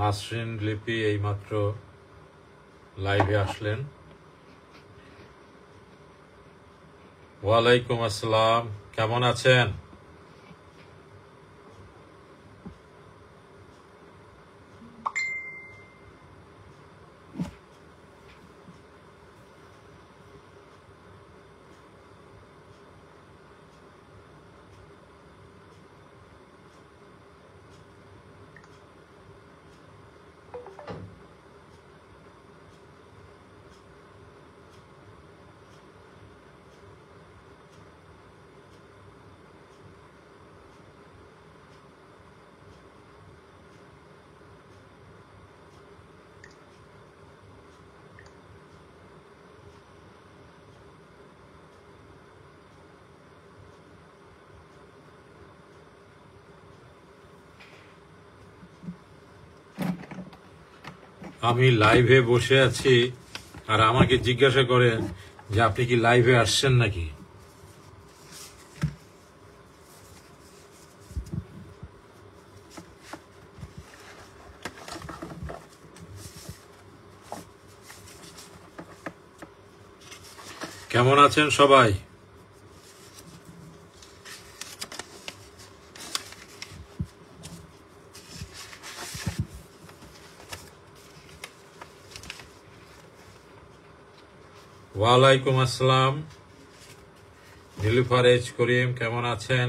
নাসরিন লিপি এইমাত্র লাইভে আসলেন। ওয়ালাইকুম আসসালাম, কেমন আছেন? আমি লাইভে বসে আছি আর আমাকে জিজ্ঞাসা করেন যে আপনি কি লাইভে আসছেন নাকি। কেমন আছেন সবাই? ওয়ালাইকুম আসসালাম, নীলুফার এইচ করিম, কেমন আছেন?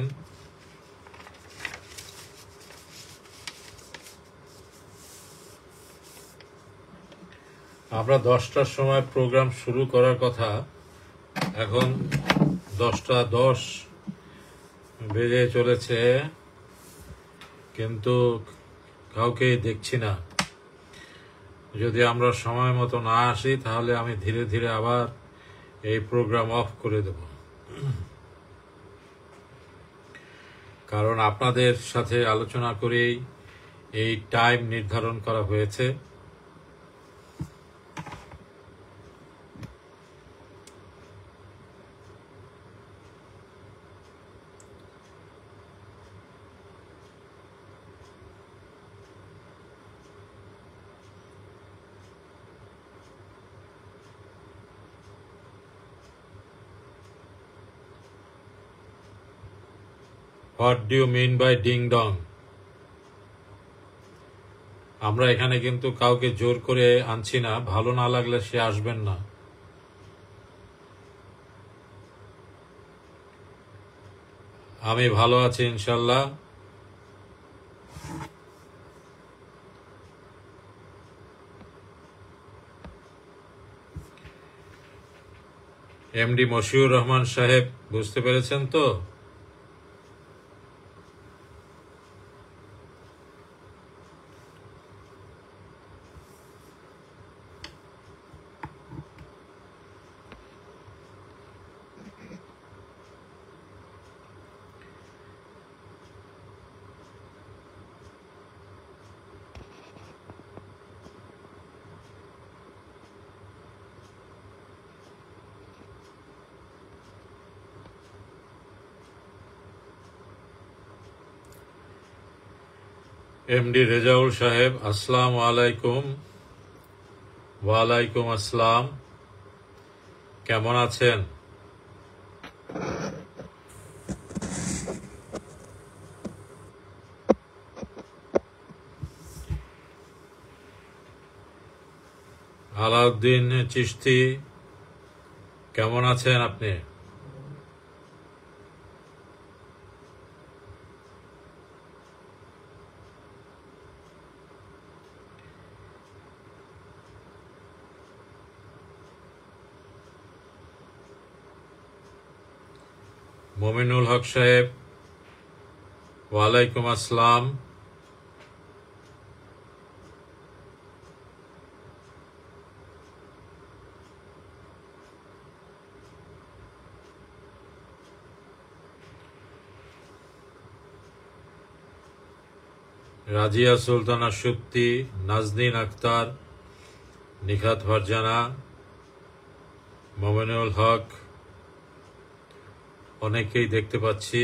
আমরা 10টার সময় প্রোগ্রাম শুরু করার কথা, এখন 10টা 10 বেজে চলেছে, কিন্তু কাউকে দেখছি না। যদি আমরা সময় মতো না আসি তাহলে আমি ধীরে ধীরে আবার এই প্রোগ্রাম অফ করে দেব, কারণ আপনাদের সাথে আলোচনা করেই এই টাইম নির্ধারণ করা হয়েছে। What do you mean by ding dong? আমরা এখানে কিন্তু কাউকে জোর করে আনছি না, ভালো না লাগলে সে আসবেন না। আমি ভালো আছি ইনশাল্লাহ। এমডি মশিউর রহমান সাহেব বুঝতে পেরেছেন তো? এমডি রেজাউল সাহেব, আসসালামু আলাইকুম। ওয়ালাইকুম আসসালাম, কেমন আছেন? আলাউদ্দিন চিশতি, কেমন আছেন আপনি? মমিনুল হক সাহেব, ওয়ালাইকুম আসসালাম। রাজিয়া সুলতানা সুপ্তি, নাজনীন আক্তার, নিখাত ফারজানা, মমিনুল হক, অনেকেই দেখতে পাচ্ছি।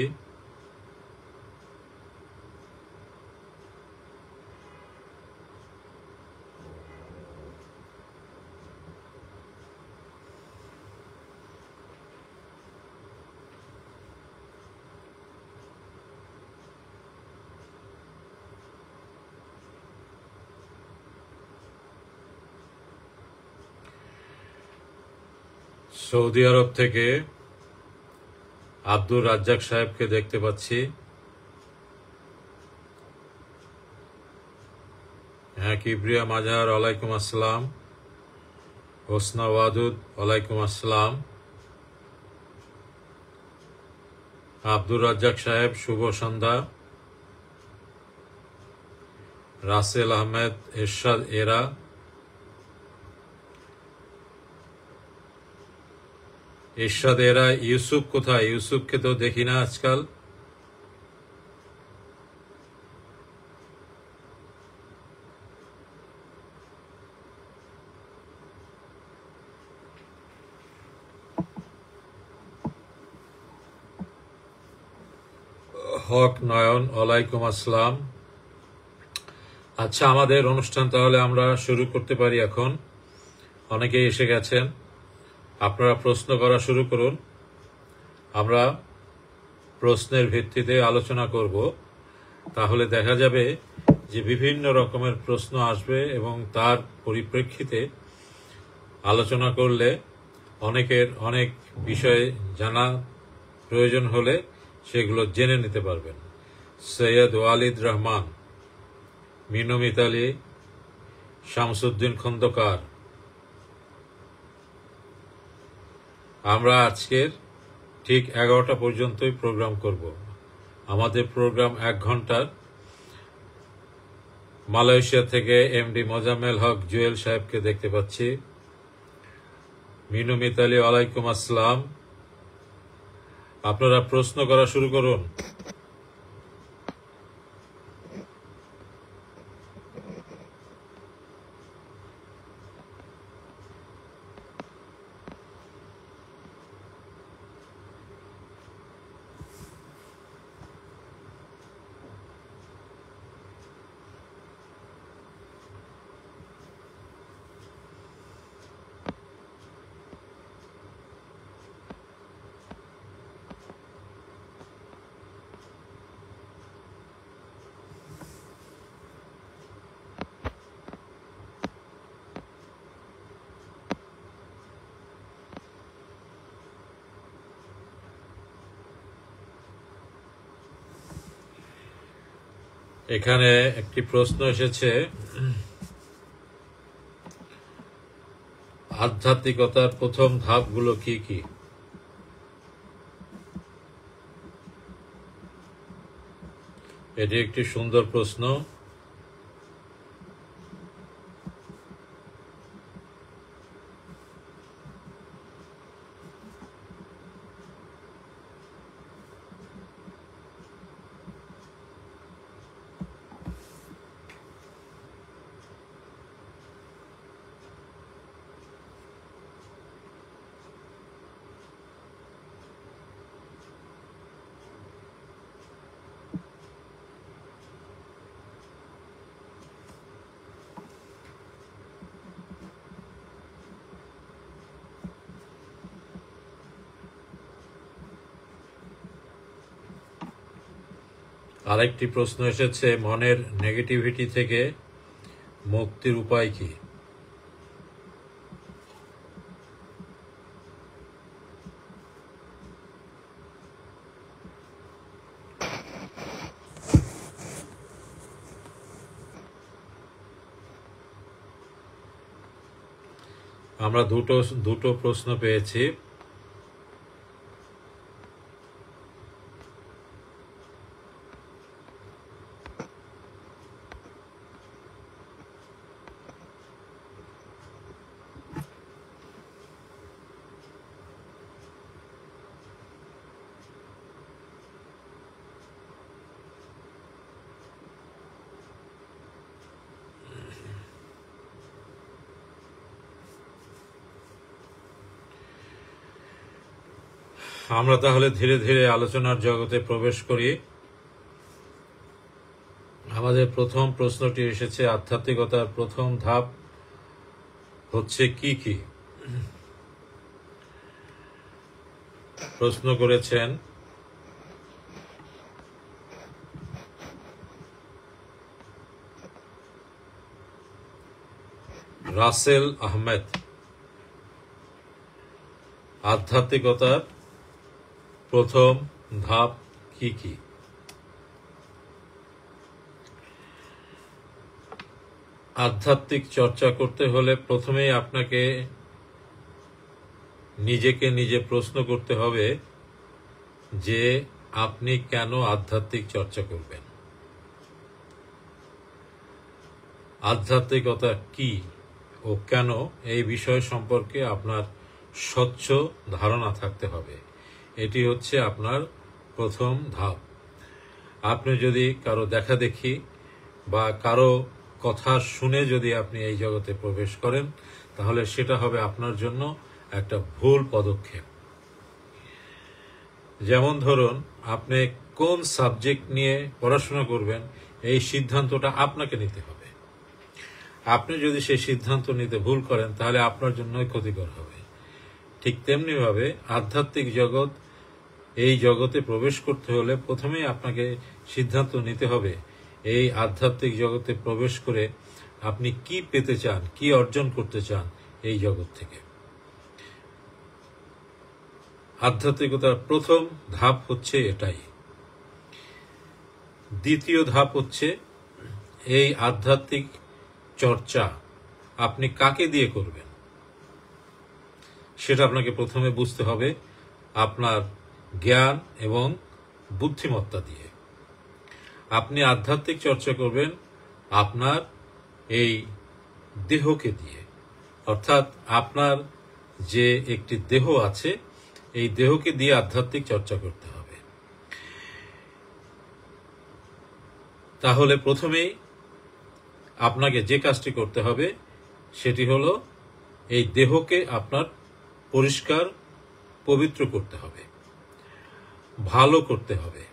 সৌদি আরব থেকে আব্দুর রাজ্জাক সাহেবকে দেখতে পাচ্ছি। হ্যাঁ, কিবরিয়া মাজার ওয়ালাইকুম আসসালাম। হোসনা ওয়াদুদ ওয়ালাইকুম আসসালাম। আব্দুর রাজ্জাক সাহেব শুভ সন্ধ্যা। রাসেল আহমেদ, এরশাদ এরা, ইউসুফ কোথায়? ইউসুফকে তো দেখি না আজকাল। হক নয়ন ওয়ালাইকুম আসসালাম। আচ্ছা, আমাদের অনুষ্ঠান তাহলে আমরা শুরু করতে পারি এখন। অনেকেই এসে গেছেন, আপনারা প্রশ্ন করা শুরু করুন। আমরা প্রশ্নের ভিত্তিতে আলোচনা করব, তাহলে দেখা যাবে যে বিভিন্ন রকমের প্রশ্ন আসবে এবং তার পরিপ্রেক্ষিতে আলোচনা করলে অনেকের অনেক বিষয়ে জানা প্রয়োজন হলে সেগুলো জেনে নিতে পারবেন। সৈয়দ ওয়ালিদ রহমান, মিনু মিতালি, শামসুদ্দিন খন্দকার। আমরা আজকের ঠিক 11টা পর্যন্তই প্রোগ্রাম করব। আমাদের প্রোগ্রাম 1 ঘন্টার। মালয়েশিয়া থেকে এমডি মোজাম্মেল হক জুয়েল সাহেবকে দেখতে পাচ্ছি। মিনু মিতালি ওয়ালাইকুম আসসালাম। আপনারা প্রশ্ন করা শুরু করুন। এখানে একটি প্রশ্ন এসেছে, আধ্যাত্মিকতার প্রথম ধাপগুলো কি কি? এটি একটি সুন্দর প্রশ্ন। আরেকটি প্রশ্ন এসেছে, মনের নেগেটিভিটি থেকে মুক্তির উপায় কি? আমরা দুটো প্রশ্ন পেয়েছি। আমরা তাহলে ধীরে ধীরে আলোচনার জগতে প্রবেশ করি। আমাদের প্রথম প্রশ্নটি এসেছে, আধ্যাত্মিকতার প্রথম ধাপ হচ্ছে কি কি? প্রশ্ন করেছেন রাসেল আহমেদ। আধ্যাত্মিকতার প্রথম ধাপ কি কি? আধ্যাত্মিক চর্চা করতে হলে প্রথমেই আপনাকে নিজেকে নিজে প্রশ্ন করতে হবে যে আপনি কেন আধ্যাত্মিক চর্চা করবেন, আধ্যাত্মিকতা কি ও কেন, এই বিষয় সম্পর্কে আপনার স্বচ্ছ ধারণা থাকতে হবে। এটি হচ্ছে আপনার প্রথম ধাপ। আপনি যদি কারো দেখাদেখি বা কারো কথা শুনে যদি আপনি এই জগতে প্রবেশ করেন, তাহলে সেটা হবে আপনার জন্য একটা ভুল পদক্ষেপ। যেমন ধরুন, আপনি কোন সাবজেক্ট নিয়ে পড়াশোনা করবেন, এই সিদ্ধান্তটা আপনাকে নিতে হবে। আপনি যদি সেই সিদ্ধান্ত নিতে ভুল করেন, তাহলে আপনার জন্যই ক্ষতিকর হবে। ঠিক তেমনিভাবে আধ্যাত্মিক জগৎ, এই জগতে প্রবেশ করতে হলে প্রথমেই আপনাকে সিদ্ধান্ত নিতে হবে এই আধ্যাত্মিক জগতে প্রবেশ করে আপনি কি পেতে চান, কি অর্জন করতে চান এই জগৎ থেকে। আধ্যাত্মিকতার প্রথম ধাপ হচ্ছে এটাই। দ্বিতীয় ধাপ হচ্ছে এই আধ্যাত্মিক চর্চা আপনি কাকে দিয়ে করবেন সেটা আপনাকে প্রথমে বুঝতে হবে, আপনার জ্ঞান এবং বুদ্ধিমত্তা দিয়ে। আপনি আধ্যাত্মিক চর্চা করবেন আপনার এই দেহকে দিয়ে, অর্থাৎ আপনার যে একটি দেহ আছে, এই দেহকে দিয়ে আধ্যাত্মিক চর্চা করতে হবে। তাহলে প্রথমেই আপনাকে যে কাজটি করতে হবে সেটি হলো এই দেহকে আপনার পরিষ্কার পবিত্র করতে হবে, ভালো করতে হবে।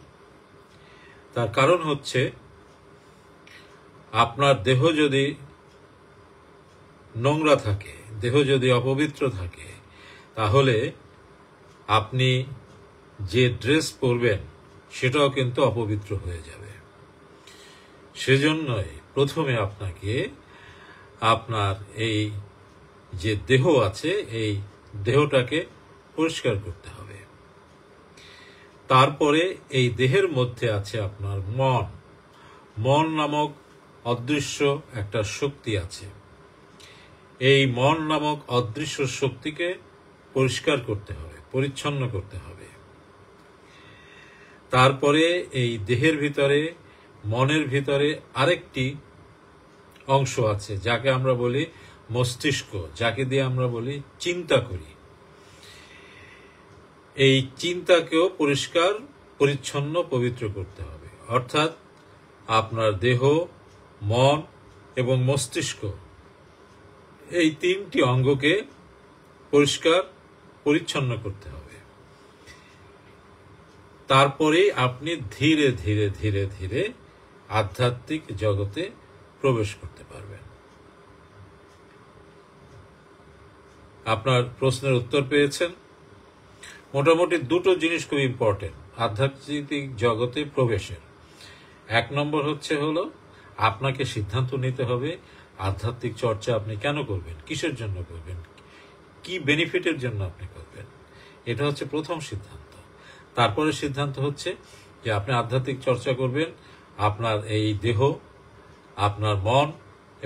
তার কারণ হচ্ছে আপনার দেহ যদি নোংরা থাকে, দেহ যদি অপবিত্র থাকে, তাহলে আপনি যে ড্রেস পরবেন সেটাও কিন্তু অপবিত্র হয়ে যাবে। সেজন্যই প্রথমে আপনাকে আপনার এই যে দেহ আছে, এই দেহটাকে পরিষ্কার করতে হবে। তারপরে এই দেহের মধ্যে আছে আপনার মন। মন নামক অদৃশ্য একটা শক্তি আছে। এই মন নামক অদৃশ্য শক্তিকে পরিষ্কার করতে হবে, পরিচ্ছন্ন করতে হবে। তারপরে এই দেহের ভিতরে, মনের ভিতরে আরেকটি অংশ আছে যাকে আমরা বলি মস্তিষ্ক, যাকে দিয়ে আমরা বলি চিন্তা করি। এই চিন্তাকেও পরিষ্কার পরিচ্ছন্ন পবিত্র করতে হবে। অর্থাৎ আপনার দেহ, মন এবং মস্তিষ্ক, এই তিনটি অঙ্গকে পরিষ্কার পরিচ্ছন্ন করতে হবে। তারপরে আপনি ধীরে ধীরে ধীরে ধীরে আধ্যাত্মিক জগতে প্রবেশ করতে পারবেন। আপনার প্রশ্নের উত্তর পেয়েছেন। মোটামুটি দুটো জিনিস খুব ইম্পর্টেন্ট আধ্যাত্মিক জগতে প্রবেশের। এক নম্বর হলো আপনাকে সিদ্ধান্ত নিতে হবে আধ্যাত্মিক চর্চা আপনি কেন করবেন, কিসের জন্য করবেন, কি বেনিফিটের জন্য আপনি করবেন। এটা হচ্ছে প্রথম সিদ্ধান্ত। তারপরে সিদ্ধান্ত হচ্ছে যে আপনি আধ্যাত্মিক চর্চা করবেন আপনার এই দেহ, আপনার মন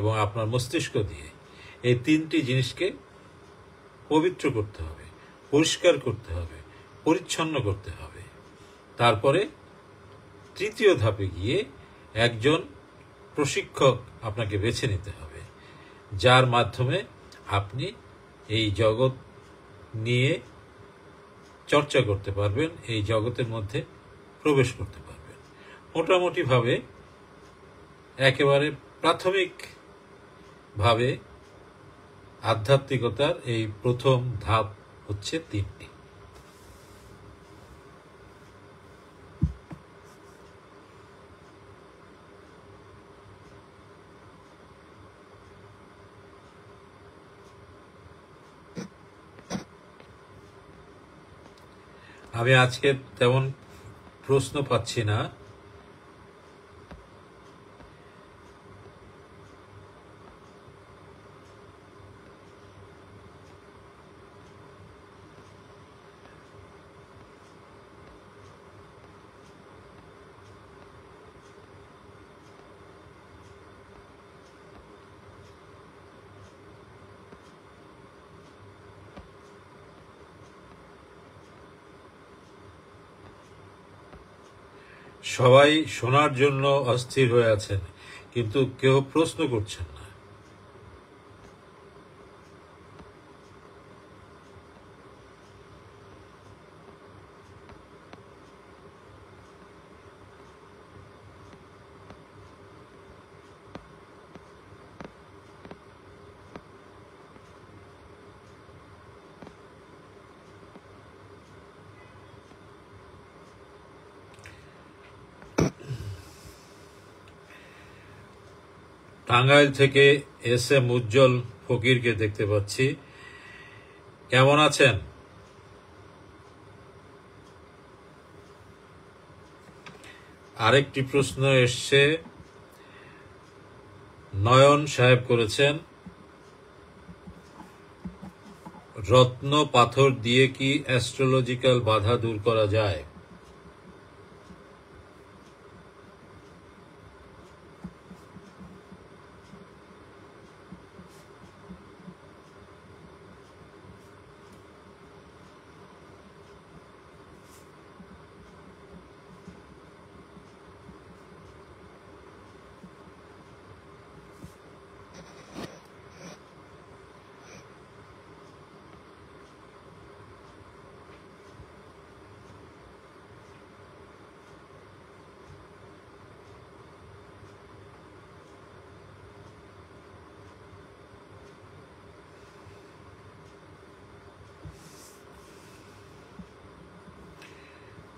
এবং আপনার মস্তিষ্ক দিয়ে। এই তিনটি জিনিসকে পবিত্র করতে হবে, পরিষ্কার করতে হবে, পরিচ্ছন্ন করতে হবে। তারপরে তৃতীয় ধাপে গিয়ে একজন প্রশিক্ষক আপনাকে বেছে নিতে হবে, যার মাধ্যমে আপনি এই জগৎ নিয়ে চর্চা করতে পারবেন, এই জগতের মধ্যে প্রবেশ করতে পারবেন। মোটামুটিভাবে একেবারে প্রাথমিকভাবে আধ্যাত্মিকতার এই প্রথম ধাপ হচ্ছে তিনটি। আমি আজকে তেমন প্রশ্ন পাচ্ছি না। সবাই শোনার জন্য অস্থির হয়ে আছেন, কিন্তু কেউ প্রশ্ন করছেন না। টাঙ্গাইল থেকে এস.এম. উজ্জ্বল ফকিরকে দেখতে পাচ্ছি। কেমন আছেন? আরেকটি প্রশ্ন এসছে, নয়ন সাহেব করেছেন, রত্ন পাথর দিয়ে কি অ্যাস্ট্রোলজিক্যাল বাধা দূর করা যায়?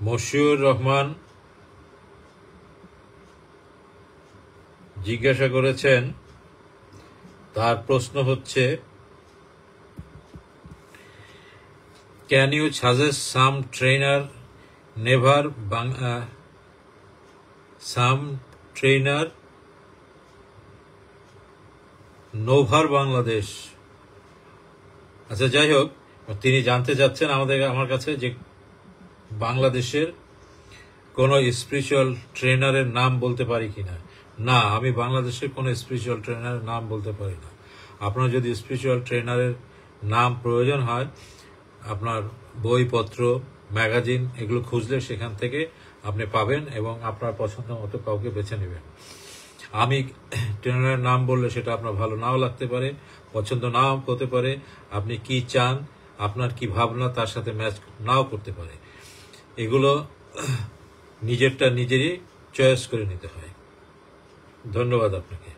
মশিউর রহমান জিজ্ঞাসা করেছেন, তার প্রশ্ন হচ্ছে, can you suggest some trainer নোভার বাংলাদেশ? আচ্ছা, যাই হোক, তিনি জানতে চাচ্ছেন আমার কাছে যে বাংলাদেশের কোনো স্পিরিচুয়াল ট্রেনারের নাম বলতে পারি কিনা। না, আমি বাংলাদেশের কোনো স্পিরিচুয়াল ট্রেনারের নাম বলতে পারি না। আপনার যদি স্পিরিচুয়াল ট্রেনারের নাম প্রয়োজন হয়, আপনার বইপত্র, ম্যাগাজিন এগুলো খুঁজলে সেখান থেকে আপনি পাবেন এবং আপনার পছন্দ মতো কাউকে বেছে নেবেন। আমি ট্রেনারের নাম বললে সেটা আপনার ভালো নাও লাগতে পারে, পছন্দ নাও হতে পারে। আপনি কি চান, আপনার কি ভাবনা তার সাথে ম্যাচ নাও করতে পারে। এগুলো নিজেরটা নিজেরই চয়েস করে নিতে হয়। ধন্যবাদ আপনাকে।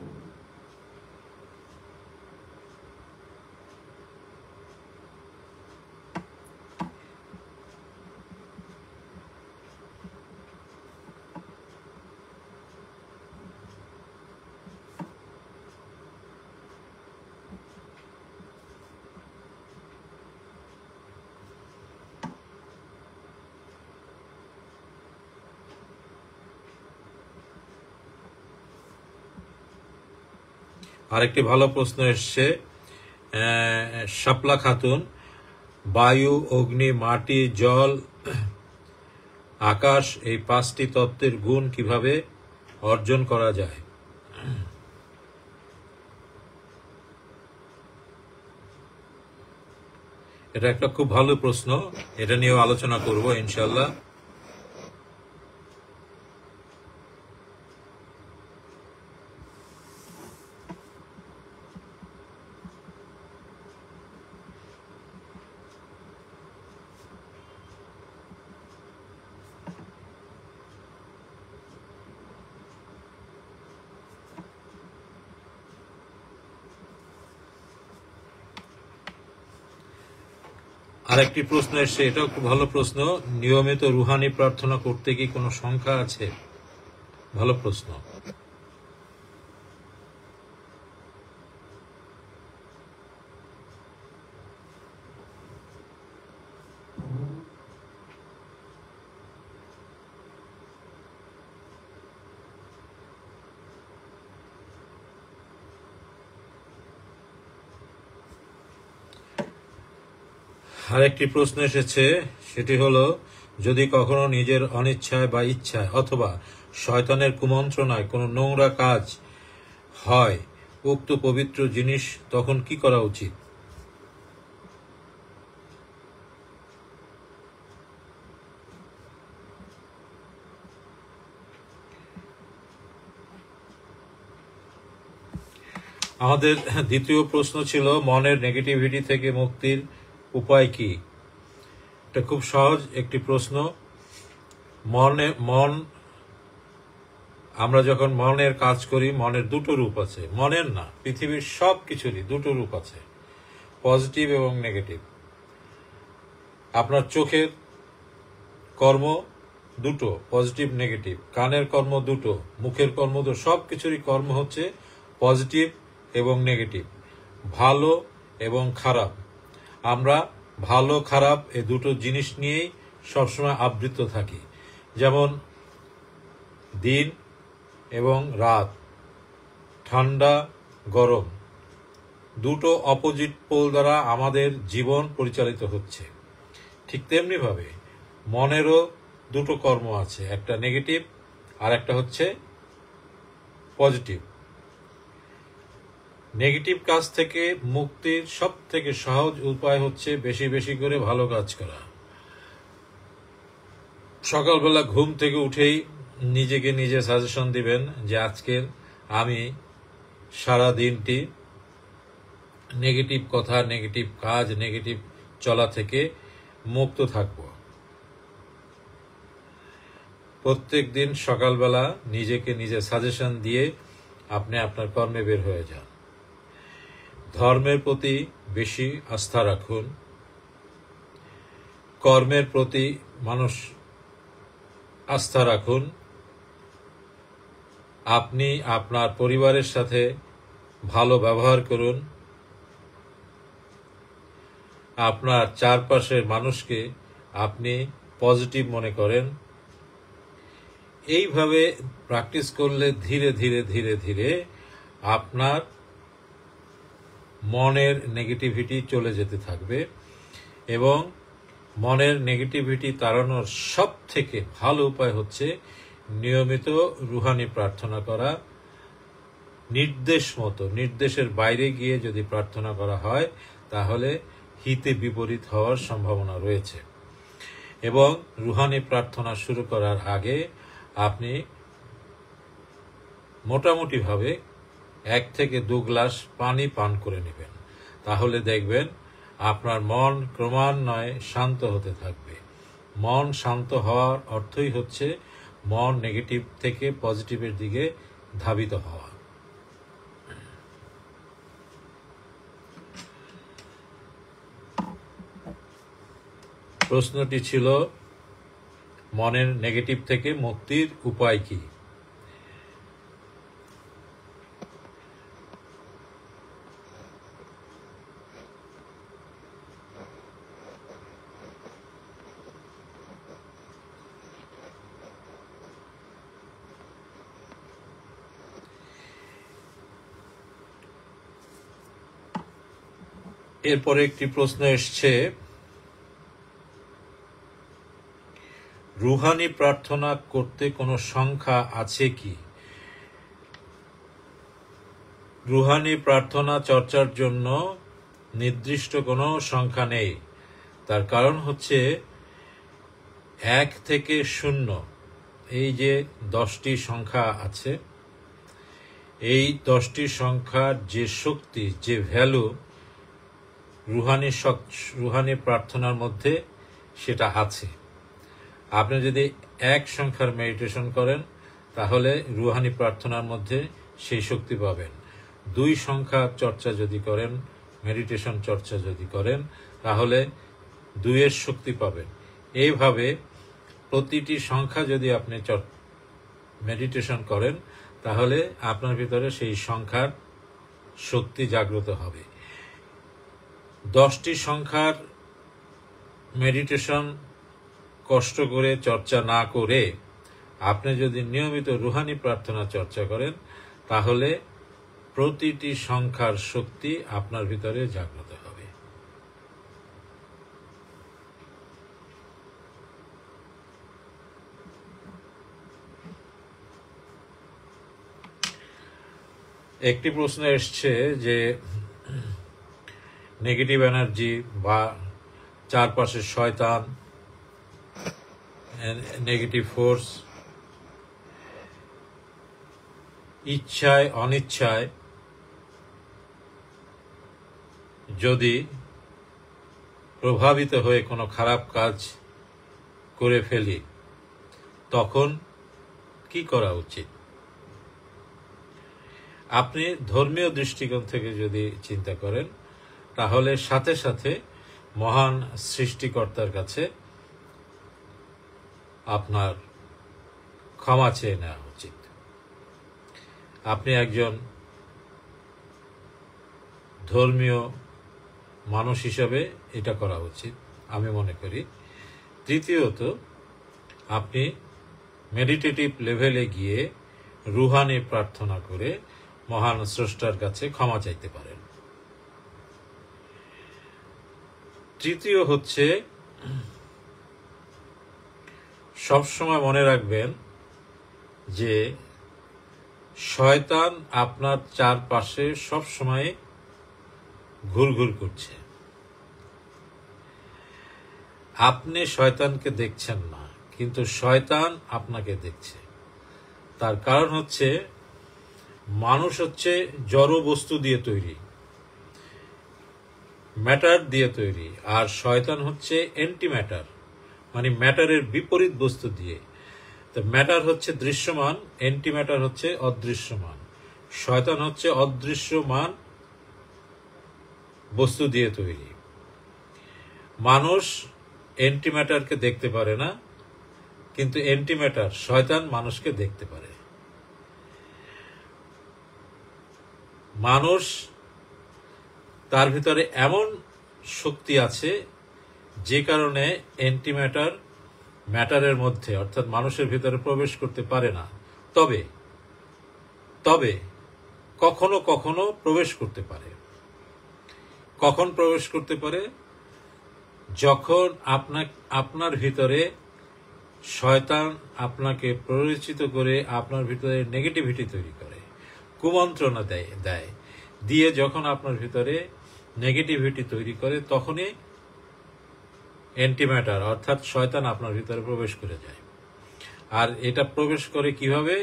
আরেকটি ভালো প্রশ্ন এসছে, শাপলা খাতুন, বায়ু, অগ্নি, মাটি, জল, আকাশ এই 5টি তত্ত্বের গুণ কিভাবে অর্জন করা যায়? এটা একটা খুব ভালো প্রশ্ন, এটা নিয়েও আলোচনা করব ইনশাল্লাহ। আরেকটি প্রশ্ন এসছে, এটাও খুব ভালো প্রশ্ন, নিয়মিত রুহানি প্রার্থনা করতে কি কোনো সংখ্যা আছে? ভালো প্রশ্ন। আরেকটি প্রশ্ন এসেছে, সেটি হলো, যদি কখনো নিজের অনিচ্ছায় বা ইচ্ছায় অথবা শয়তানের কুমন্ত্রণায় কোনো নোংরা কাজ হয় উক্ত পবিত্র জিনিস, তখন কি করা উচিত? আমাদের দ্বিতীয় প্রশ্ন ছিল মনের নেগেটিভিটি থেকে মুক্তির উপায় কি। এটা খুব সহজ একটি প্রশ্ন। আমরা যখন মনের কাজ করি, মনের দুটো রূপ আছে, মনের না, পৃথিবীর সব কিছুরই দুটো রূপ আছে, পজিটিভ এবং নেগেটিভ। আপনার চোখের কর্ম দুটো, পজিটিভ নেগেটিভ, কানের কর্ম দুটো, মুখের কর্ম দুটো, সব কিছুরই কর্ম হচ্ছে পজিটিভ এবং নেগেটিভ, ভালো এবং খারাপ। আমরা ভালো খারাপ এই দুটো জিনিস নিয়েই সবসময় আবৃত থাকি। যেমন দিন এবং রাত, ঠান্ডা গরম, দুটো অপোজিট পোল দ্বারা আমাদের জীবন পরিচালিত হচ্ছে। ঠিক তেমনিভাবে মনেরও দুটো কর্ম আছে, একটা নেগেটিভ আর একটা হচ্ছে পজিটিভ। নেগেটিভ কাজ থেকে মুক্তির সব থেকে সহজ উপায় হচ্ছে বেশি বেশি করে ভালো কাজ করা। সকালবেলা ঘুম থেকে উঠেই নিজেকে নিজে সাজেশন দিবেন যে আজকের আমি সারা দিনটি নেগেটিভ কথা, নেগেটিভ কাজ, নেগেটিভ চলা থেকে মুক্ত থাকব। প্রত্যেক দিন সকালবেলা নিজেকে নিজে সাজেশন দিয়ে আপনি আপনার কর্মে বের হয়ে যান। ধর্মের প্রতি বেশি আস্থা রাখুন, কর্মের প্রতি মানুষ আস্থা রাখুন। আপনি আপনার পরিবারের সাথে ভালো ব্যবহার করুন, আপনার চারপাশের মানুষকে আপনি পজিটিভ মনে করেন। এইভাবে প্র্যাকটিস করলে ধীরে ধীরে ধীরে ধীরে আপনার মনের নেগেটিভিটি চলে যেতে থাকবে এবং মনের নেগেটিভিটি তাড়ানোর সব থেকে ভালো উপায় হচ্ছে নিয়মিত রুহানি প্রার্থনা করা। নির্দেশ মতো, নির্দেশের বাইরে গিয়ে যদি প্রার্থনা করা হয় তাহলে হিতে বিপরীত হওয়ার সম্ভাবনা রয়েছে। এবং রুহানি প্রার্থনা শুরু করার আগে আপনি মোটামুটিভাবে 1 থেকে 2 গ্লাস পানি পান করে নেবেন। তাহলে দেখবেন আপনার মন ক্রমান্বয়ে শান্ত হতে থাকবে। মন শান্ত হওয়ার অর্থই হচ্ছে মন নেগেটিভ থেকে পজিটিভের দিকে ধাবিত হওয়া। প্রশ্নটি ছিল মনের নেগেটিভ থেকে মুক্তির উপায় কি। এরপরে একটি প্রশ্ন এসছে, রুহানি প্রার্থনা করতে কোনো সংখ্যা আছে কি? রুহানি প্রার্থনা চর্চার জন্য নির্দিষ্ট কোনো সংখ্যা নেই। তার কারণ হচ্ছে 1 থেকে 0, এই যে 10টি সংখ্যা আছে, এই 10টি সংখ্যার যে শক্তি, যে ভ্যালু রুহানি প্রার্থনার মধ্যে সেটা আছে। আপনি যদি 1 সংখ্যার মেডিটেশন করেন তাহলে রুহানি প্রার্থনার মধ্যে সেই শক্তি পাবেন। 2 সংখ্যার চর্চা যদি করেন, মেডিটেশন চর্চা যদি করেন তাহলে 2-এর শক্তি পাবেন। এইভাবে প্রতিটি সংখ্যা যদি আপনি মেডিটেশন করেন তাহলে আপনার ভিতরে সেই সংখ্যার শক্তি জাগ্রত হবে। 10টি সংখ্যার মেডিটেশন কষ্ট করে চর্চা না করে আপনি যদি নিয়মিত রুহানি প্রার্থনা চর্চা করেন তাহলে প্রতিটি সংখ্যার শক্তি আপনার ভিতরে জাগ্রত হবে। একটি প্রশ্ন এসছে যে নেগেটিভ এনার্জি বা চারপাশের শয়তান, নেগেটিভ ফোর্স ইচ্ছায় অনিচ্ছায় যদি প্রভাবিত হয়ে কোনো খারাপ কাজ করে ফেলি তখন কি করা উচিত? আপনি ধর্মীয় দৃষ্টিকোণ থেকে যদি চিন্তা করেন তাহলে সাথে সাথে মহান সৃষ্টিকর্তার কাছে আপনার ক্ষমা চেয়ে নেওয়া উচিত। আপনি একজন ধর্মীয় মানুষ হিসাবে এটা করা উচিত আমি মনে করি। তৃতীয়ত, আপনি মেডিটেটিভ লেভেলে গিয়ে রুহানি প্রার্থনা করে মহান স্রষ্টার কাছে ক্ষমা চাইতে পারেন। তৃতীয় হচ্ছে, সবসময় মনে রাখবেন যে শয়তান আপনার চারপাশে সবসময় ঘুরঘুর করছে। আপনি শয়তানকে দেখছেন না, কিন্তু শয়তান আপনাকে দেখছে। তার কারণ হচ্ছে মানুষ হচ্ছে জড় বস্তু দিয়ে তৈরি, ম্যাটার দিয়ে তৈরি, আর শয়তান হচ্ছে অ্যান্টি ম্যাটার, মানে ম্যাটারের বিপরীত বস্তু দিয়ে। তো ম্যাটার হচ্ছে দৃশ্যমান, অ্যান্টি ম্যাটার হচ্ছে অদৃশ্যমান। শয়তান হচ্ছে অদৃশ্যমান বস্তু দিয়ে তৈরি। মানুষ অ্যান্টি ম্যাটারকে দেখতে পারে না, কিন্তু অ্যান্টি ম্যাটার শয়তান মানুষকে দেখতে পারে। মানুষ তার ভিতরে এমন শক্তি আছে যে কারণে অ্যান্টি ম্যাটার ম্যাটারের মধ্যে অর্থাৎ মানুষের ভিতরে প্রবেশ করতে পারে না। তবে কখনো কখনো প্রবেশ করতে পারে। কখন প্রবেশ করতে পারে? যখন আপনার ভিতরে শয়তান আপনাকে প্ররোচিত করে আপনার ভিতরে নেগেটিভিটি তৈরি করে, কুমন্ত্রণা দেয় দিয়ে যখন আপনার ভিতরে নেগেটিভিটি তৈরি করে তখনই অ্যান্টিম্যাটার অর্থাৎ শয়তান আপনার ভিতরে প্রবেশ করে যায়। আর এটা প্রবেশ করে কিভাবে?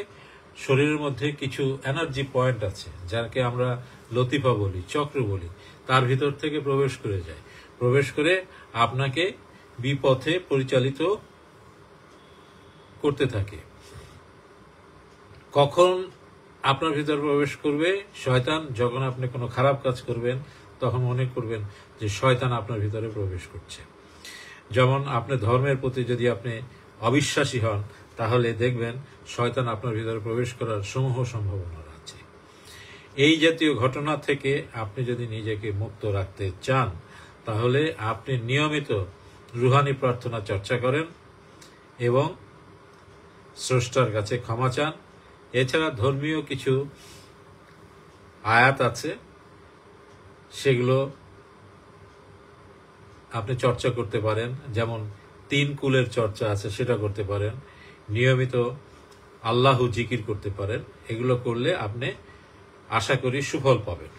শরীরের মধ্যে কিছু এনার্জি পয়েন্ট আছে যাকে আমরা লতিফা বলি, চক্র বলি, তার ভিতর থেকে প্রবেশ করে যায়। প্রবেশ করে আপনাকে বিপথে পরিচালিত করতে থাকে। কখন আপনার ভিতর প্রবেশ করবে শয়তান? যখন আপনি কোনো খারাপ কাজ করবেন তখন মনে করবেন যে শয়তান আপনার ভিতরে প্রবেশ করছে। যেমন আপনি ধর্মের প্রতি যদি আপনি অবিশ্বাসী হন তাহলে দেখবেন শয়তান আপনার ভিতরে প্রবেশ করার সমূহ সম্ভাবনা আছে। এই জাতীয় ঘটনা থেকে আপনি যদি নিজেকে মুক্ত রাখতে চান তাহলে আপনি নিয়মিত রুহানি প্রার্থনা চর্চা করেন এবং স্রষ্টার কাছে ক্ষমা চান। এছাড়া ধর্মীয় কিছু আয়াত আছে, সেগুলো আপনি চর্চা করতে পারেন। যেমন 3 কুলের চর্চা আছে, সেটা করতে পারেন। নিয়মিত আল্লাহু জিকির করতে পারেন। এগুলো করলে আপনি আশা করি সুফল পাবেন।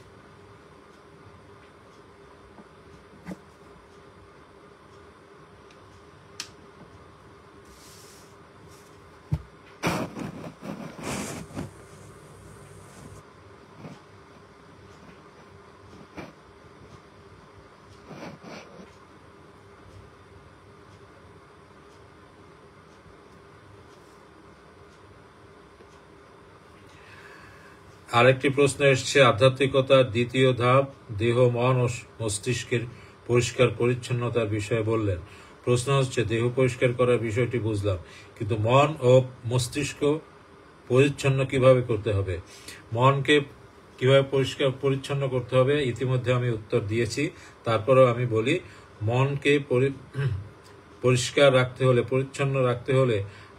আরেকটি প্রশ্ন এসছে, আধ্যাত্মিকতার দ্বিতীয় ধাপ দেহ, মন ও মস্তিষ্কের পরিষ্কার পরিচ্ছন্নতার বিষয়ে বললেন। প্রশ্ন হচ্ছে, দেহ পরিষ্কার করার বিষয়টি বুঝলাম, কিন্তু মন ও মস্তিষ্ক পরিচ্ছন্ন কিভাবে করতে হবে? মনকে কিভাবে পরিষ্কার পরিচ্ছন্ন করতে হবে ইতিমধ্যে আমি উত্তর দিয়েছি। তারপরেও আমি বলি, মনকে পরিষ্কার রাখতে হলে, পরিচ্ছন্ন রাখতে হলে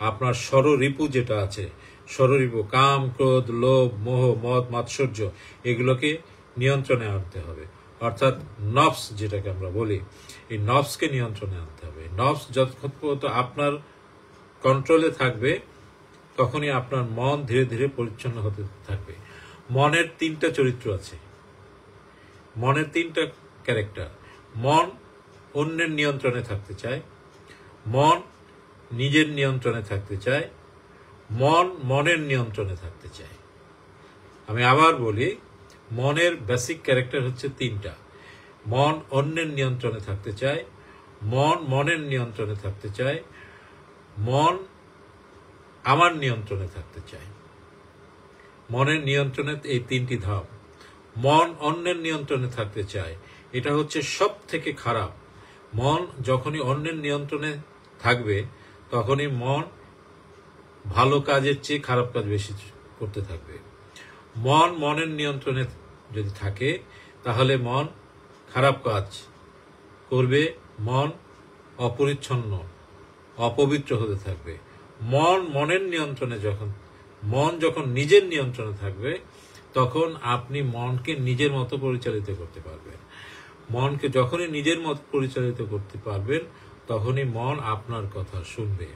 আপনার ষড়রিপু যেটা আছে, ষড়রিপু কাম, ক্রোধ, লোভ, মোহ, মদ, মাৎসর্য, এগুলোকে নিয়ন্ত্রণে আনতে হবে। অর্থাৎ নফস যেটাকে আমরা বলি, এই নফসকে নিয়ন্ত্রণে আনতে হবে। নফস যতক্ষণ পর্যন্ত আপনার কন্ট্রোলে থাকবে তখনই আপনার মন ধীরে ধীরে পরিচ্ছন্ন হতে থাকবে। মনের 3টা চরিত্র আছে, মনের 3টা ক্যারেক্টার। মন অন্যের নিয়ন্ত্রণে থাকতে চায়, মন নিজের নিয়ন্ত্রণে থাকতে চায়, মন মনের নিয়ন্ত্রণে থাকতে চায়। আমি আবার বলি, মনের বেসিক ক্যারেক্টার হচ্ছে 3টা। মন অন্যের নিয়ন্ত্রণে থাকতে চায়, মন মনের নিয়ন্ত্রণে থাকতে চায়, মন আমার নিয়ন্ত্রণে থাকতে চায়। মনের নিয়ন্ত্রণে এই তিনটি ধাপ। মন অন্যের নিয়ন্ত্রণে থাকতে চায়, এটা হচ্ছে সব থেকে খারাপ। মন যখনই অন্যের নিয়ন্ত্রণে থাকবে তখনই মন ভালো কাজের চেয়ে খারাপ কাজ বেশি করতে থাকবে। মন মনের নিয়ন্ত্রণে যদি থাকে তাহলে মন খারাপ কাজ করবে, মন অপরিচ্ছন্ন অপবিত্র হতে থাকবে। মন মনের নিয়ন্ত্রণে মন যখন নিজের নিয়ন্ত্রণে থাকবে তখন আপনি মনকে নিজের মতো পরিচালিত করতে পারবেন। মনকে যখনই নিজের মতো পরিচালিত করতে পারবেন তখনই মন আপনার কথা শুনবে।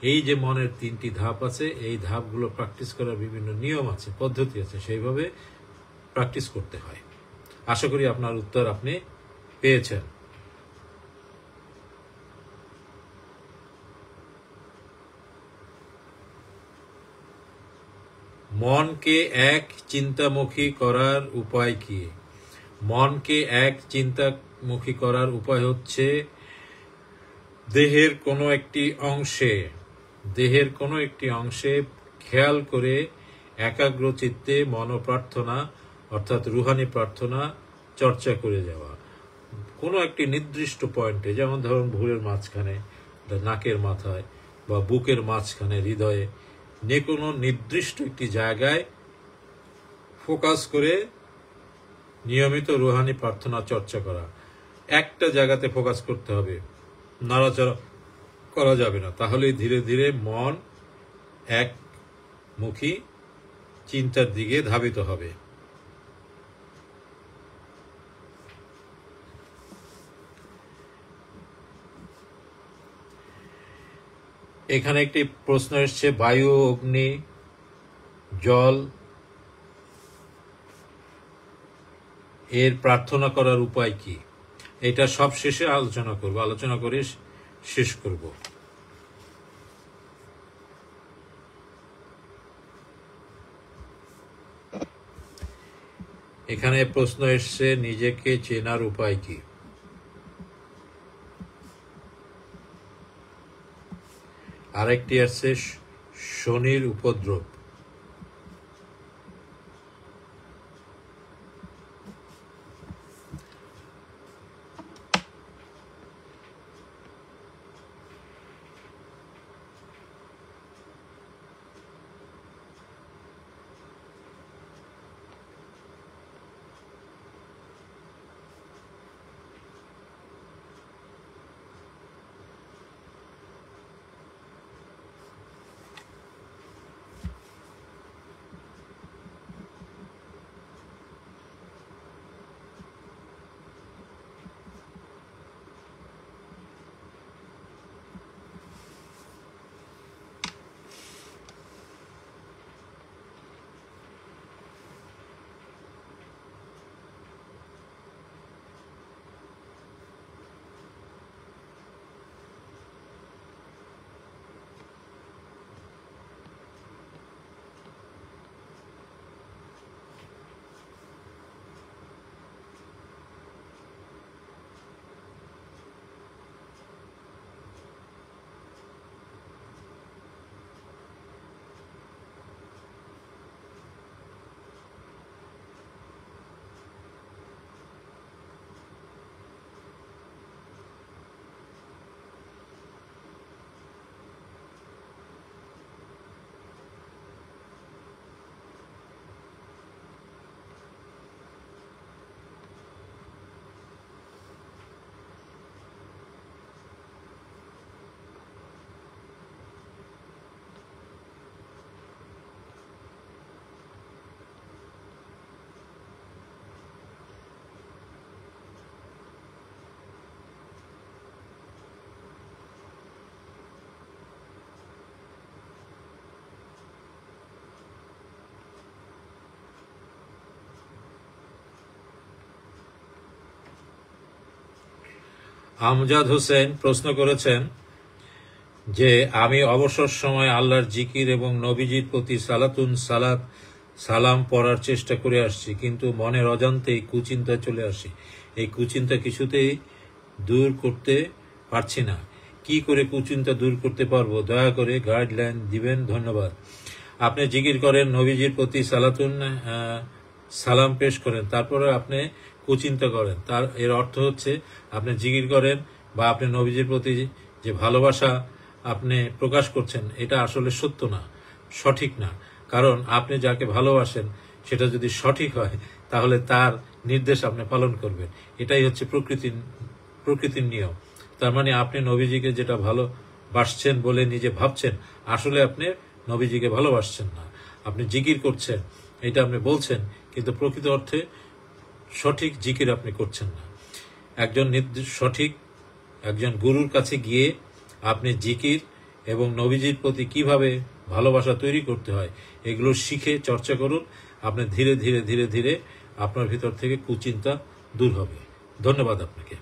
এই যে মনের তিনটি ধাপ আছে, এই ধাপগুলো প্র্যাকটিস করার বিভিন্ন নিয়ম আছে, পদ্ধতি আছে, সেইভাবে প্র্যাকটিস করতে হয়। আশা করি আপনার উত্তর আপনি পেয়েছেন। মনকে এক চিন্তামুখী করার উপায় কি? মনকে এক চিন্তামুখী করার উপায় হচ্ছে দেহের কোনো একটি অংশে খেয়াল করে একাগ্র চিত্তে মনোপ্রার্থনা অর্থাৎ রুহানি প্রার্থনা চর্চা করে যাওয়া। কোনো একটি নির্দিষ্ট পয়েন্টে, যেমন ধরুন ভুঁড়ের মাঝখানে, নাকের মাথায় বা বুকের মাঝখানে, হৃদয়ে, কোনো নির্দিষ্ট একটি জায়গায় ফোকাস করে নিয়মিত রুহানি প্রার্থনা চর্চা করা। একটা জায়গাতে ফোকাস করতে হবে, নাড়াচাড়া করা যাবে না, তাহলে ধীরে ধীরে মন একমুখী চিন্তার দিকে ধাবিত হবে। এখানে একটি প্রশ্ন এসছে, বায়ু, অগ্নি, জল এর প্রার্থনা করার উপায় কি? এটা সব শেষে আলোচনা করে শেষ করব। এখানে প্রশ্ন এসছে, নিজেকে চেনার উপায় কি? আরেকটি আছে, শনির উপদ্রব। আমজাদ হোসেন প্রশ্ন করেছেন যে, আমি অবসর সময় আল্লাহর জিকির এবং নবীজির প্রতি সালাম পড়ার চেষ্টা করে আসছি, কিন্তু মনের অজান্তেই কুচিন্তায় চলে আসি। এই কুচিন্তা কিছুতেই দূর করতে পারছি না। কি করে কুচিন্তা দূর করতে পারবো? দয়া করে গাইডলাইন দিবেন, ধন্যবাদ। আপনি জিকির করেন, নবীজির প্রতি সালাম পেশ করেন, তারপরে আপনি কুচিন্তা করেন। তার এর অর্থ হচ্ছে আপনি জিকির করেন বা আপনি নবীজির প্রতি যে ভালোবাসা আপনি প্রকাশ করছেন, এটা আসলে সত্য না, সঠিক না। কারণ আপনি যাকে ভালোবাসেন সেটা যদি সঠিক হয় তাহলে তার নির্দেশ আপনি পালন করবেন। এটাই হচ্ছে প্রকৃতির নিয়ম। তার মানে আপনি নবীজিকে যেটা ভালোবাসছেন বলে নিজে ভাবছেন, আসলে আপনি নবীজিকে ভালোবাসছেন না। আপনি জিকির করছেন, এটা আপনি বলছেন, কিন্তু প্রকৃত অর্থে সঠিক জিকির আপনি করছেন না। সঠিক একজন গুরুর কাছে গিয়ে আপনি জিকির এবং নবীজির প্রতি কিভাবে ভালোবাসা তৈরি করতে হয় এগুলো শিখে চর্চা করুন। আপনি ধীরে ধীরে ধীরে ধীরে আপনার ভিতর থেকে কুচিন্তা দূর হবে। ধন্যবাদ আপনাকে।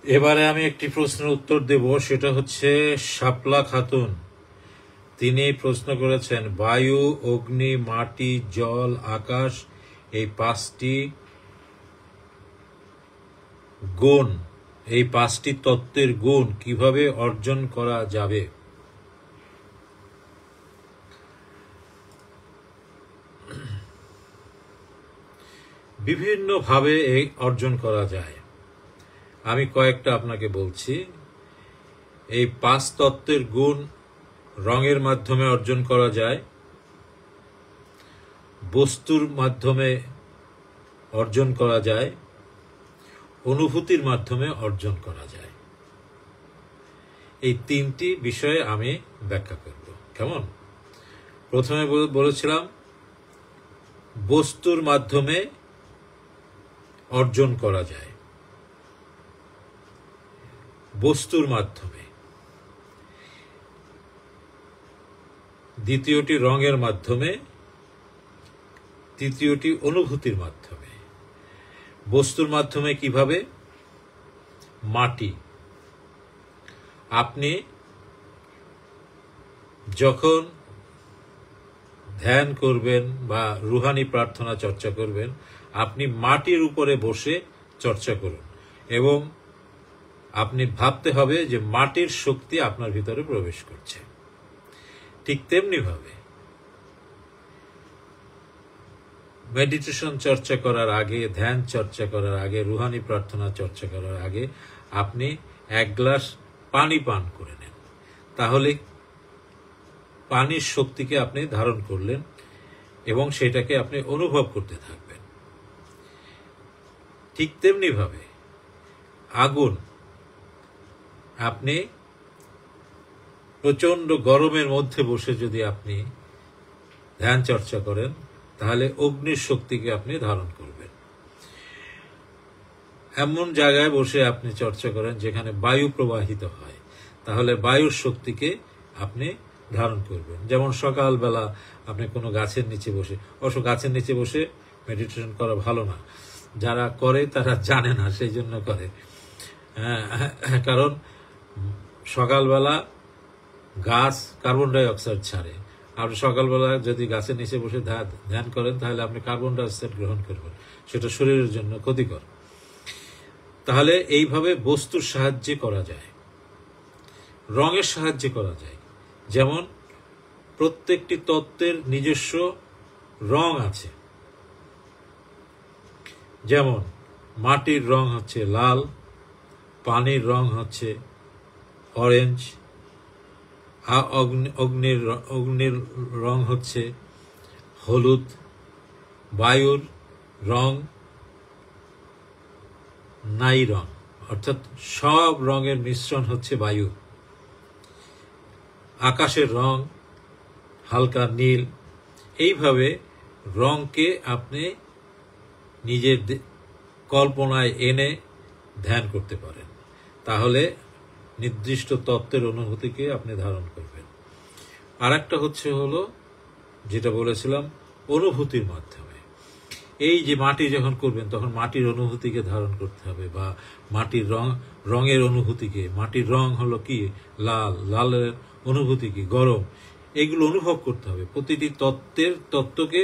এবারে আমি একটি প্রশ্নের উত্তর দেব, সেটা হচ্ছে শাপলা খাতুন। তিনি প্রশ্ন করেছেন, বায়ু, অগ্নি, মাটি, জল, আকাশ, এই পাঁচটি তত্ত্বের গুণ কিভাবে অর্জন করা যাবে? বিভিন্নভাবে অর্জন করা যায়। আমি কয়েকটা আপনাকে বলছি। এই 5 তত্ত্বের গুণ রঙের মাধ্যমে অর্জন করা যায়, বস্তুর মাধ্যমে অর্জন করা যায়, অনুভূতির মাধ্যমে অর্জন করা যায়। এই 3টি বিষয়ে আমি ব্যাখ্যা করব। কেমন? প্রথমে বলেছিলাম বস্তুর মাধ্যমে অর্জন করা যায়, বস্তুর মাধ্যমে। দ্বিতীয়টি রঙের মাধ্যমে, তৃতীয়টি অনুভূতির মাধ্যমে। বস্তুর মাধ্যমে কিভাবে? মাটি। আপনি যখন ধ্যান করবেন বা রুহানি প্রার্থনা চর্চা করবেন, আপনি মাটির উপরে বসে চর্চা করুন এবং আপনি ভাবতে হবে যে মাটির শক্তি আপনার ভিতরে প্রবেশ করছে। ঠিক তেমনি ভাবে মেডিটেশন চর্চা করার আগে, ধ্যান চর্চা করার আগে, রুহানি প্রার্থনা চর্চা করার আগে আপনি 1 গ্লাস পানি পান করে নেন। তাহলে পানির শক্তিকে আপনি ধারণ করলেন এবং সেটাকে আপনি অনুভব করতে থাকবেন। ঠিক তেমনি ভাবে আগুন, আপনি প্রচন্ড গরমের মধ্যে বসে যদি আপনি ধ্যান চর্চা করেন তাহলে অগ্নির শক্তিকে আপনি ধারণ করবেন। এমন জায়গায় বসে আপনি চর্চা করেন যেখানে বায়ু প্রবাহিত হয়, তাহলে বায়ুর শক্তিকে আপনি ধারণ করবেন। যেমন সকালবেলা আপনি কোনো গাছের নিচে বসে, অবশ্য গাছের নিচে বসে মেডিটেশন করা ভালো না, যারা করে তারা জানে না, সেই জন্য করে। কারণ সকালবেলা গাছ কার্বন ডাই অক্সাইড ছাড়ে। আপনি সকালবেলা যদি গাছের নিচে বসে ধ্যান করেন তাহলে আপনি কার্বন ডাই অক্সাইড গ্রহণ করবেন, সেটা শরীরের জন্য ক্ষতিকর। তাহলে এইভাবে বস্তুর সাহায্যে করা যায়, রঙের সাহায্যে করা যায়। যেমন প্রত্যেকটি তত্ত্বের নিজস্ব রং আছে। যেমন মাটির রং হচ্ছে লাল, পানির রং হচ্ছে অরেঞ্জ, অগ্নির রং হচ্ছে হলুদ, বায়ুর রং নাই রং, অর্থাৎ সব রঙের মিশ্রণ হচ্ছে বায়ু। আকাশের রং হালকা নীল। এইভাবে রংকে আপনি নিজের কল্পনায় এনে ধ্যান করতে পারেন, তাহলে নির্দিষ্ট তত্ত্বের অনুভূতিকে আপনি ধারণ করবেন। আর একটা হলো যেটা বলেছিলাম, অনুভূতির মাধ্যমে। এই যে মাটি যখন করবেন তখন মাটির অনুভূতিকে ধারণ করতে হবে, বা মাটির রঙের অনুভূতিকে। মাটির রং হলো কি? লাল, লালের অনুভূতি কি? গরম। এগুলো অনুভব করতে হবে। প্রতিটি তত্ত্বকে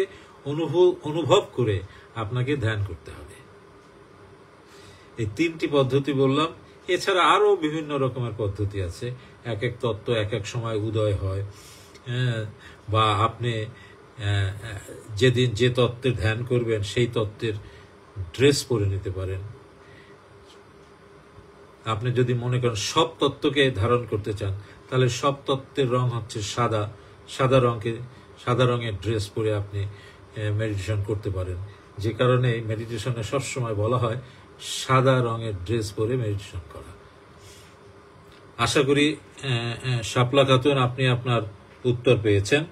অনুভব করে আপনাকে ধ্যান করতে হবে। এই 3টি পদ্ধতি বললাম। এছাড়া আরো বিভিন্ন রকমের পদ্ধতি আছে। এক এক তত্ত্ব এক এক সময় উদয় হয়, বা আপনি যেদিন যে তত্ত্বের ধ্যান করবেন সেই তত্ত্বের ড্রেস পরে নিতে পারেন। আপনি যদি মনে করেন সব তত্ত্বকে ধারণ করতে চান, তাহলে সব তত্ত্বের রং হচ্ছে সাদা। সাদা রঙের ড্রেস পরে আপনি মেডিটেশন করতে পারেন। যে কারণে মেডিটেশনে সবসময় বলা হয় সাদা রঙের ড্রেস পরে মেডিটেশন করা। আশা করি শাপলা খাতুন, আপনি আপনার উত্তর পেয়েছেন।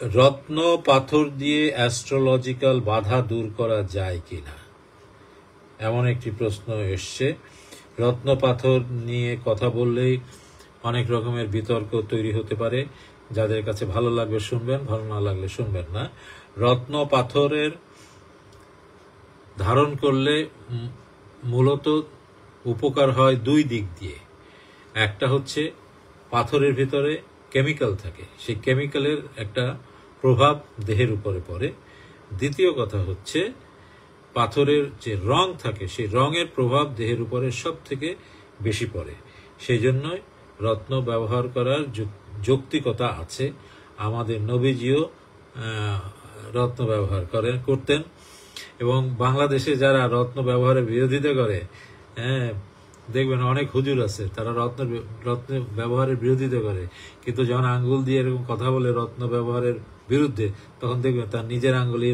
রত্ন পাথর দিয়ে অ্যাস্ট্রোলজিক্যাল বাধা দূর করা যায় কিনা, এমন একটি প্রশ্ন এসছে। রত্ন পাথর নিয়ে কথা বললেই অনেক রকমের বিতর্ক তৈরি হতে পারে। যাদের কাছে ভালো লাগবে শুনবেন, ভালো না লাগলে শুনবেন না। রত্ন পাথরের ধারণ করলে মূলত উপকার হয় 2 দিক দিয়ে। একটা হচ্ছে পাথরের ভিতরে কেমিক্যাল থাকে, সেই কেমিক্যালের একটা প্রভাব দেহের উপরে পড়ে। দ্বিতীয় কথা হচ্ছে পাথরের যে রং থাকে সেই রঙের প্রভাব দেহের উপরে সব থেকে বেশি পড়ে। সেই জন্যই রত্ন ব্যবহার করার যৌক্তিকতা আছে। আমাদের নবীজিও রত্ন ব্যবহার করতেন, এবং বাংলাদেশে যারা রত্ন ব্যবহারের বিরোধিতা করে, দেখবেন অনেক হুজুর আছে তারা রত্ন ব্যবহারের বিরোধিতা করে, কিন্তু যখন আঙ্গুল দিয়ে এরকম কথা বলে রত্ন ব্যবহারের বিরুদ্ধে, তখন দেখবেন তার নিজের আঙ্গুলেই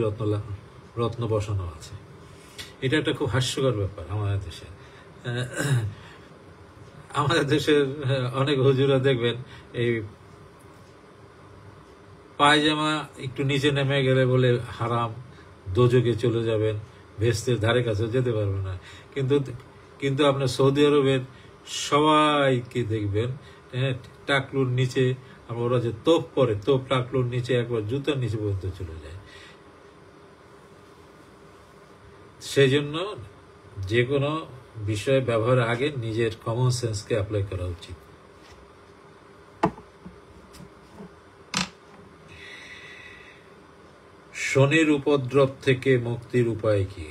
রত্ন বসানো আছে। এটা একটা খুব হাস্যকর ব্যাপার আমাদের দেশে। আমাদের দেশের অনেক হুজুরা দেখবেন এই পায়জামা একটু নিচে নেমে গেলে বলে হারাম, দোজকে চলে যাবেন, ভেস্তের ধারে কাছে যেতে পারবে না। কিন্তু আপনার সৌদি আরবের সবাইকে দেখবেন টাকলুর নিচে, ওরা যে তোপ পরে, তোপ টাকলুর নিচে একবার জুতার নিচে পর্যন্ত চলে যায়। সেই জন্য যে কোনো বিষয় ব্যবহারের আগে নিজের কমন সেন্সকে অ্যাপ্লাই করা উচিত। শনির উপদ্রব থেকে মুক্তির উপায় কি?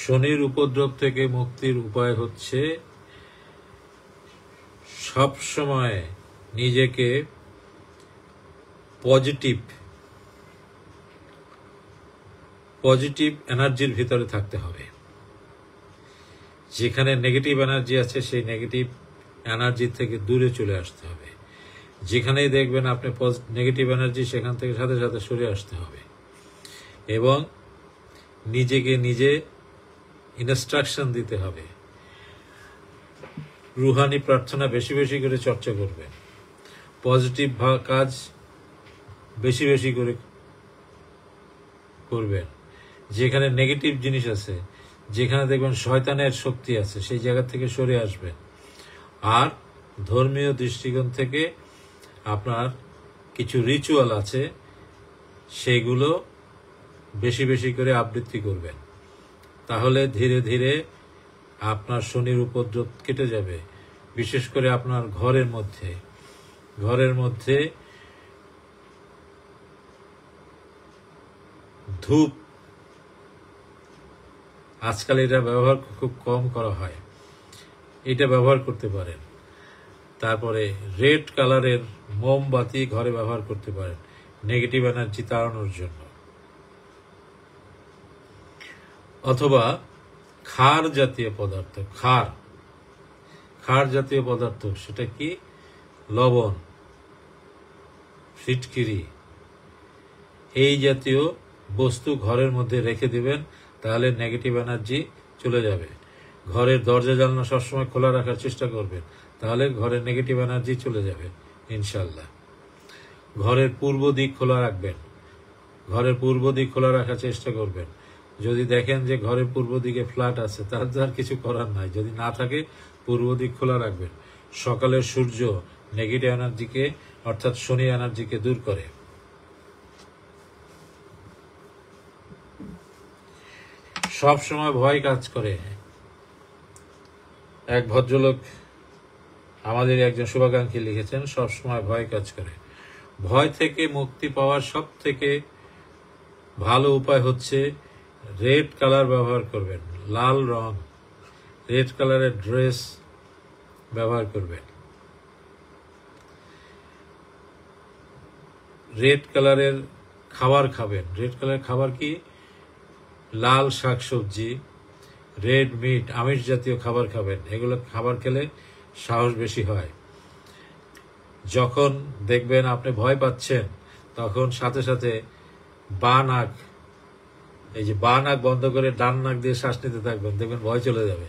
শনির উপদ্রব থেকে মুক্তির উপায় হচ্ছে সব সময় নিজেকে পজিটিভ এনার্জির ভিতরে থাকতে হবে। যেখানে নেগেটিভ এনার্জি আছে সেই নেগেটিভ এনার্জি থেকে দূরে চলে আসতে হবে। যেখানেই দেখবেন আপনি নেগেটিভ এনার্জি, সেখান থেকে সাথে সাথে সরে আসতে হবে, এবং নিজেকে নিজে ইনস্ট্রাকশন দিতে হবে। রুহানি প্রার্থনা বেশি বেশি করে চর্চা করবেন, পজিটিভ কাজ বেশি বেশি করে করবেন। যেখানে নেগেটিভ জিনিস আছে, যেখানে দেখবেন শয়তানের শক্তি আছে, সেই জায়গা থেকে সরে আসবেন। আর ধর্মীয় দৃষ্টিকোণ থেকে আপনার কিছু রিচুয়াল আছে, সেগুলো বেশি বেশি করে আবৃত্তি করবেন। তাহলে ধীরে ধীরে আপনার শনির উপদ্রব কেটে যাবে। বিশেষ করে আপনার ঘরের মধ্যে ধূপ, আজকাল এটা ব্যবহার খুব কম করা হয়, এটা ব্যবহার করতে পারেন। তারপরে রেড কালারের মোমবাতি ঘরে ব্যবহার করতে পারেন নেগেটিভ এনার্জি তাড়ানোর জন্য। অথবা ক্ষার জাতীয় পদার্থ, ক্ষার জাতীয় পদার্থ, সেটা কি? লবণ, ফিটকিরি, এই জাতীয় বস্তু ঘরের মধ্যে রেখে দিবেন, তাহলে নেগেটিভ এনার্জি চলে যাবে। ঘরের দরজা জানলা সবসময় খোলা রাখার চেষ্টা করবেন, তাহলে ঘরের নেগেটিভ এনার্জি চলে যাবে ইনশাল্লাহ। ঘরের পূর্ব দিক খোলা রাখবেন, ঘরের পূর্ব দিক খোলা রাখার চেষ্টা করবেন। যদি দেখেন যে ঘরের পূর্ব দিকে ফ্ল্যাট আছে, তার আর কিছু করার নাই, যদি না থাকে পূর্ব দিক খোলা রাখবেন। সকালের সূর্য নেগেটিভ এনার্জিকে, অর্থাৎ শনি এনার্জিকে দূর করে। সব সময় ভয় কাজ করে। এক ভদ্রলোক আমাদের একজন শুভাকাঙ্ক্ষী লিখেছেন, সব সময় ভয় কাজ করে। ভয় থেকে মুক্তি পাওয়ার সব থেকে ভালো উপায় হচ্ছে রেড কালার ব্যবহার করবেন, লাল রং, রেড কালারের ড্রেস ব্যবহার করবেন। রেড কালারের খাবার খাবেন। রেড কালারের খাবার কি? লাল শাকসবজি, রেড মিট, আমিষ জাতীয় খাবার খাবেন। এগুলো খাবার খেলে সাহস বেশি হয়। যখন দেখবেন আপনি ভয় পাচ্ছেন, তখন সাথে সাথে বাঁ নাক, এই যে বাঁ নাক বন্ধ করে ডান নাক দিয়ে শ্বাস নিতে থাকবেন, দেখবেন ভয় চলে যাবে।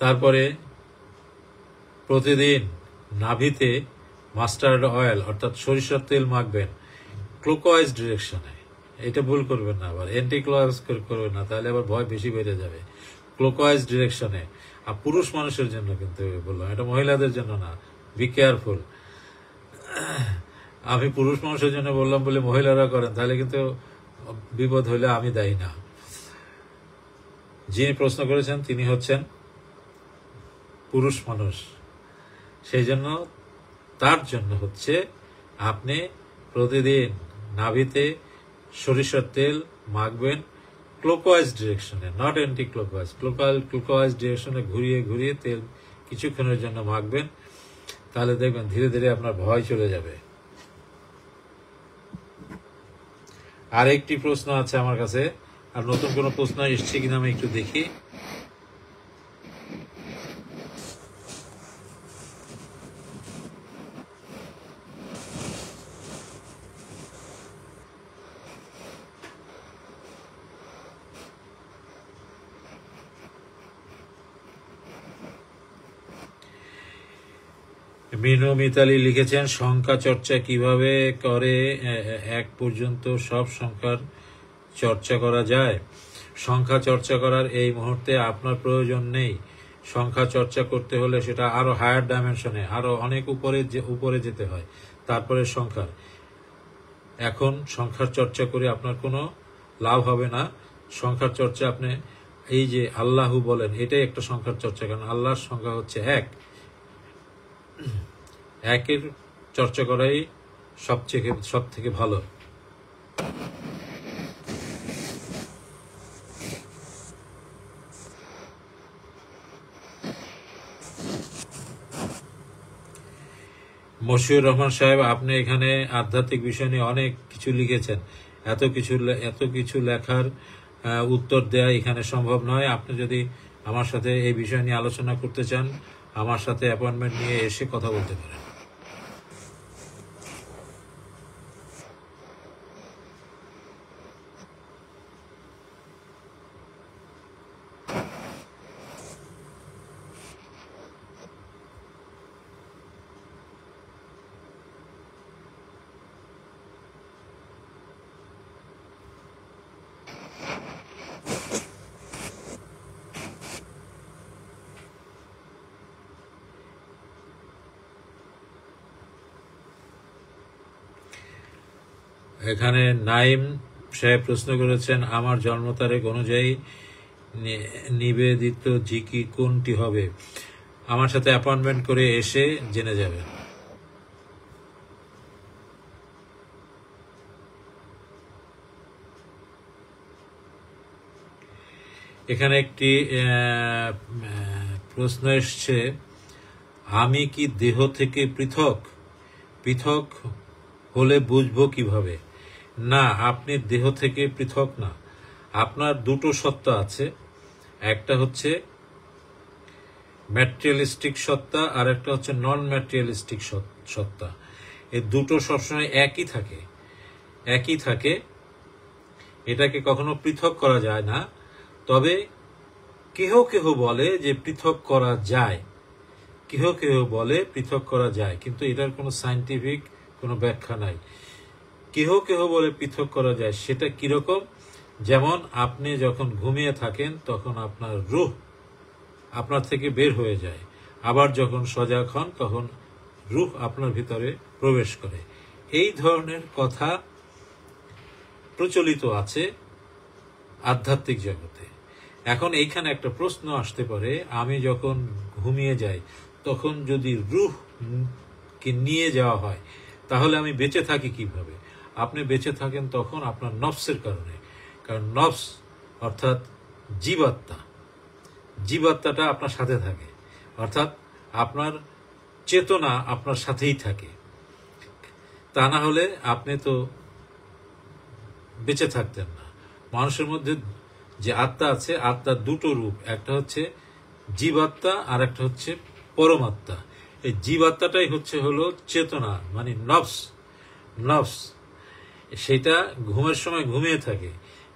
তারপরে প্রতিদিন নাভিতে মাস্টার্ড অয়েল অর্থাৎ সরিষার তেল মাখবেন ক্লকওয়াইজ ডিরেকশনে। এটা ভুল করবেন না, আবার অ্যান্টি ক্লকওয়াইজ করবেন না, তাহলে আবার ভয় বেশি বেড়ে যাবে। ক্লকওয়াইজ ডিরেকশনে। আর পুরুষ মানুষের জন্য কিন্তু বললাম, এটা মহিলাদের জন্য না, বি কেয়ারফুল। আমি পুরুষ মানুষের জন্য বললাম বলে মহিলারা করেন, তাহলে কিন্তু বিপদ হইলে আমি দায়ী না। যিনি প্রশ্ন করেছেন তিনি হচ্ছেন পুরুষ মানুষ, সেই জন্য তার জন্য হচ্ছে আপনি প্রতিদিন নাভিতে সরিষার তেল মাখবেন ক্লকওয়াইজ ডিরেকশনে, নট অ্যান্টি ক্লকওয়াইজ। ক্লকওয়াইজ ডিরেকশনে ঘুরিয়ে ঘুরিয়ে তেল কিছুক্ষণের জন্য মাখবেন, তাহলে দেখবেন ধীরে ধীরে আপনার ভয় চলে যাবে। আর একটি প্রশ্ন আছে আমার কাছে, আর নতুন কোনো প্রশ্ন এসছে কিনা আমি একটু দেখি। মিনু মিতালি লিখেছেন, সংখ্যা চর্চা কিভাবে করে 1 পর্যন্ত সব সংখ্যার চর্চা করা যায়? সংখ্যা চর্চা করার এই মুহূর্তে আপনার প্রয়োজন নেই। সংখ্যা চর্চা করতে হলে সেটা আরো হায়ার ডাইমেনশনে, আরো অনেক উপরে যেতে হয়, তারপরে সংখ্যার। এখন সংখ্যার চর্চা করে আপনার কোনো লাভ হবে না। সংখ্যার চর্চা আপনি এই যে আল্লাহু বলেন, এটাই একটা সংখ্যার চর্চা, কারণ আল্লাহর সংখ্যা হচ্ছে 1। একের চর্চা করাই সব থেকে ভালো। মশিউর রহমান সাহেব, আপনি এখানে আধ্যাত্মিক বিষয় নিয়ে অনেক কিছু লিখেছেন। এত কিছু লেখার উত্তর দেয়া এখানে সম্ভব নয়। আপনি যদি আমার সাথে এই বিষয় নিয়ে আলোচনা করতে চান, আমার সাথে অ্যাপয়েন্টমেন্ট নিয়ে এসে কথা বলতে পারেন। এখানে নাইম সাহেব প্রশ্ন করেছেন, আমার জন্ম তারিখ অনুযায়ী নিবেদিত জিকি কোনটি হবে? আমার সাথে অ্যাপয়েন্টমেন্ট করে এসে জেনে যাবেন। এখানে একটি প্রশ্ন এসছে, আমি কি দেহ থেকে পৃথক হলে বুঝবো কিভাবে? না, আপনি দেহ থেকে পৃথক না। আপনার দুটো সত্তা আছে, একটা হচ্ছে ম্যাটেরিয়ালিস্টিক সত্তা আর একটা হচ্ছে নন ম্যাটেরিয়ালিস্টিক সত্তা। এই দুটো সবসময় একই থাকে, এটাকে কখনো পৃথক করা যায় না। তবে কেহ কেহ বলে যে পৃথক করা যায়, কিন্তু এটার কোনো সায়েন্টিফিক কোনো ব্যাখ্যা নাই। কেহ বলে পৃথক করা যায়, সেটা কিরকম? যেমন আপনি যখন ঘুমিয়ে থাকেন তখন আপনার রূহ আপনার থেকে বের হয়ে যায়, আবার যখন সজাগ হন তখন রূহ আপনার ভিতরে প্রবেশ করে। এই ধরনের কথা প্রচলিত আছে আধ্যাত্মিক জগতে। এখন এইখানে একটা প্রশ্ন আসতে পারে, আমি যখন ঘুমিয়ে যাই তখন যদি রূহ কে নিয়ে যাওয়া হয় তাহলে আমি বেঁচে থাকি কিভাবে? আপনি বেঁচে থাকেন তখন আপনার নফসের কারণে, কারণ নফস অর্থাৎ জীবাত্মাটা আপনার সাথে থাকে, অর্থাৎ আপনার চেতনা আপনার সাথেই থাকে। তা না হলে আপনি তো বেঁচে থাকতেন না। মানুষের মধ্যে যে আত্মা আছে, আত্মার দুটো রূপ, একটা হচ্ছে জীবাত্মা আর একটা হচ্ছে পরমাত্মা। এই জীবাত্মাটাই হলো চেতনা, মানে নফস, সেটা ঘুমের সময় ঘুমিয়ে থাকে।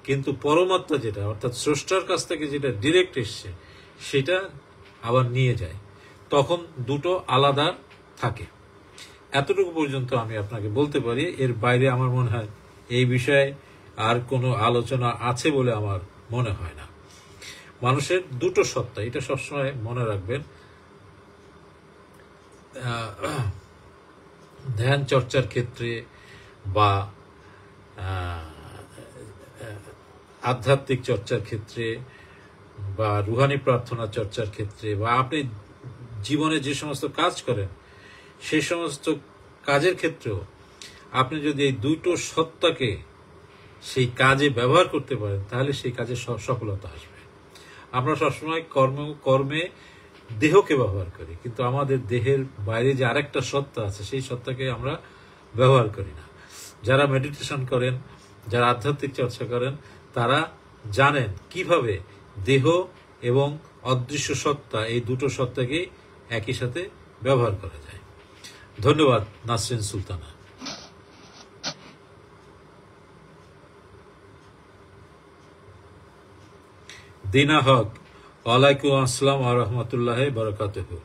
কিন্তু পরমাত্মা যেটা, অর্থাৎ স্রষ্টার কাছ থেকে যেটা ডিরেক্ট এসছে, সেটা আবার নিয়ে যায়। তখন দুটো আলাদা থাকে। এতটুকু পর্যন্ত আমি আপনাকে বলতে পারি। এর বাইরে আমার মনে হয় এই বিষয়ে আর কোনো আলোচনা আছে বলে আমার মনে হয় না। মানুষের দুটো সত্তা, এটা সবসময় মনে রাখবেন। ধ্যান চর্চার ক্ষেত্রে বা আধ্যাত্মিক চর্চার ক্ষেত্রে বা রুহানি প্রার্থনা চর্চার ক্ষেত্রে বা আপনি জীবনে যে সমস্ত কাজ করেন সেই সমস্ত কাজের ক্ষেত্রেও আপনি যদি এই দুটো সত্তাকে সেই কাজে ব্যবহার করতে পারেন তাহলে সেই কাজে সফলতা আসবে। আমরা সবসময় কর্মে দেহকে ব্যবহার করি, কিন্তু আমাদের দেহের বাইরে যে আরেকটা সত্তা আছে সেই সত্তাকে আমরা ব্যবহার করি না। যারা মেডিটেশন করেন, যারা আধ্যাত্মিক চর্চা করেন, তারা জানেন কিভাবে দেহ এবং অদৃশ্য সত্তা, এই দুটো সত্তাকে একই সাথে ব্যবহার করা যায়। ধন্যবাদ নাসরিন সুলতানা। দিনা হক, ওয়ালাইকুম আসসালাম ওয়া রাহমাতুল্লাহি ওয়া বারাকাতুহু।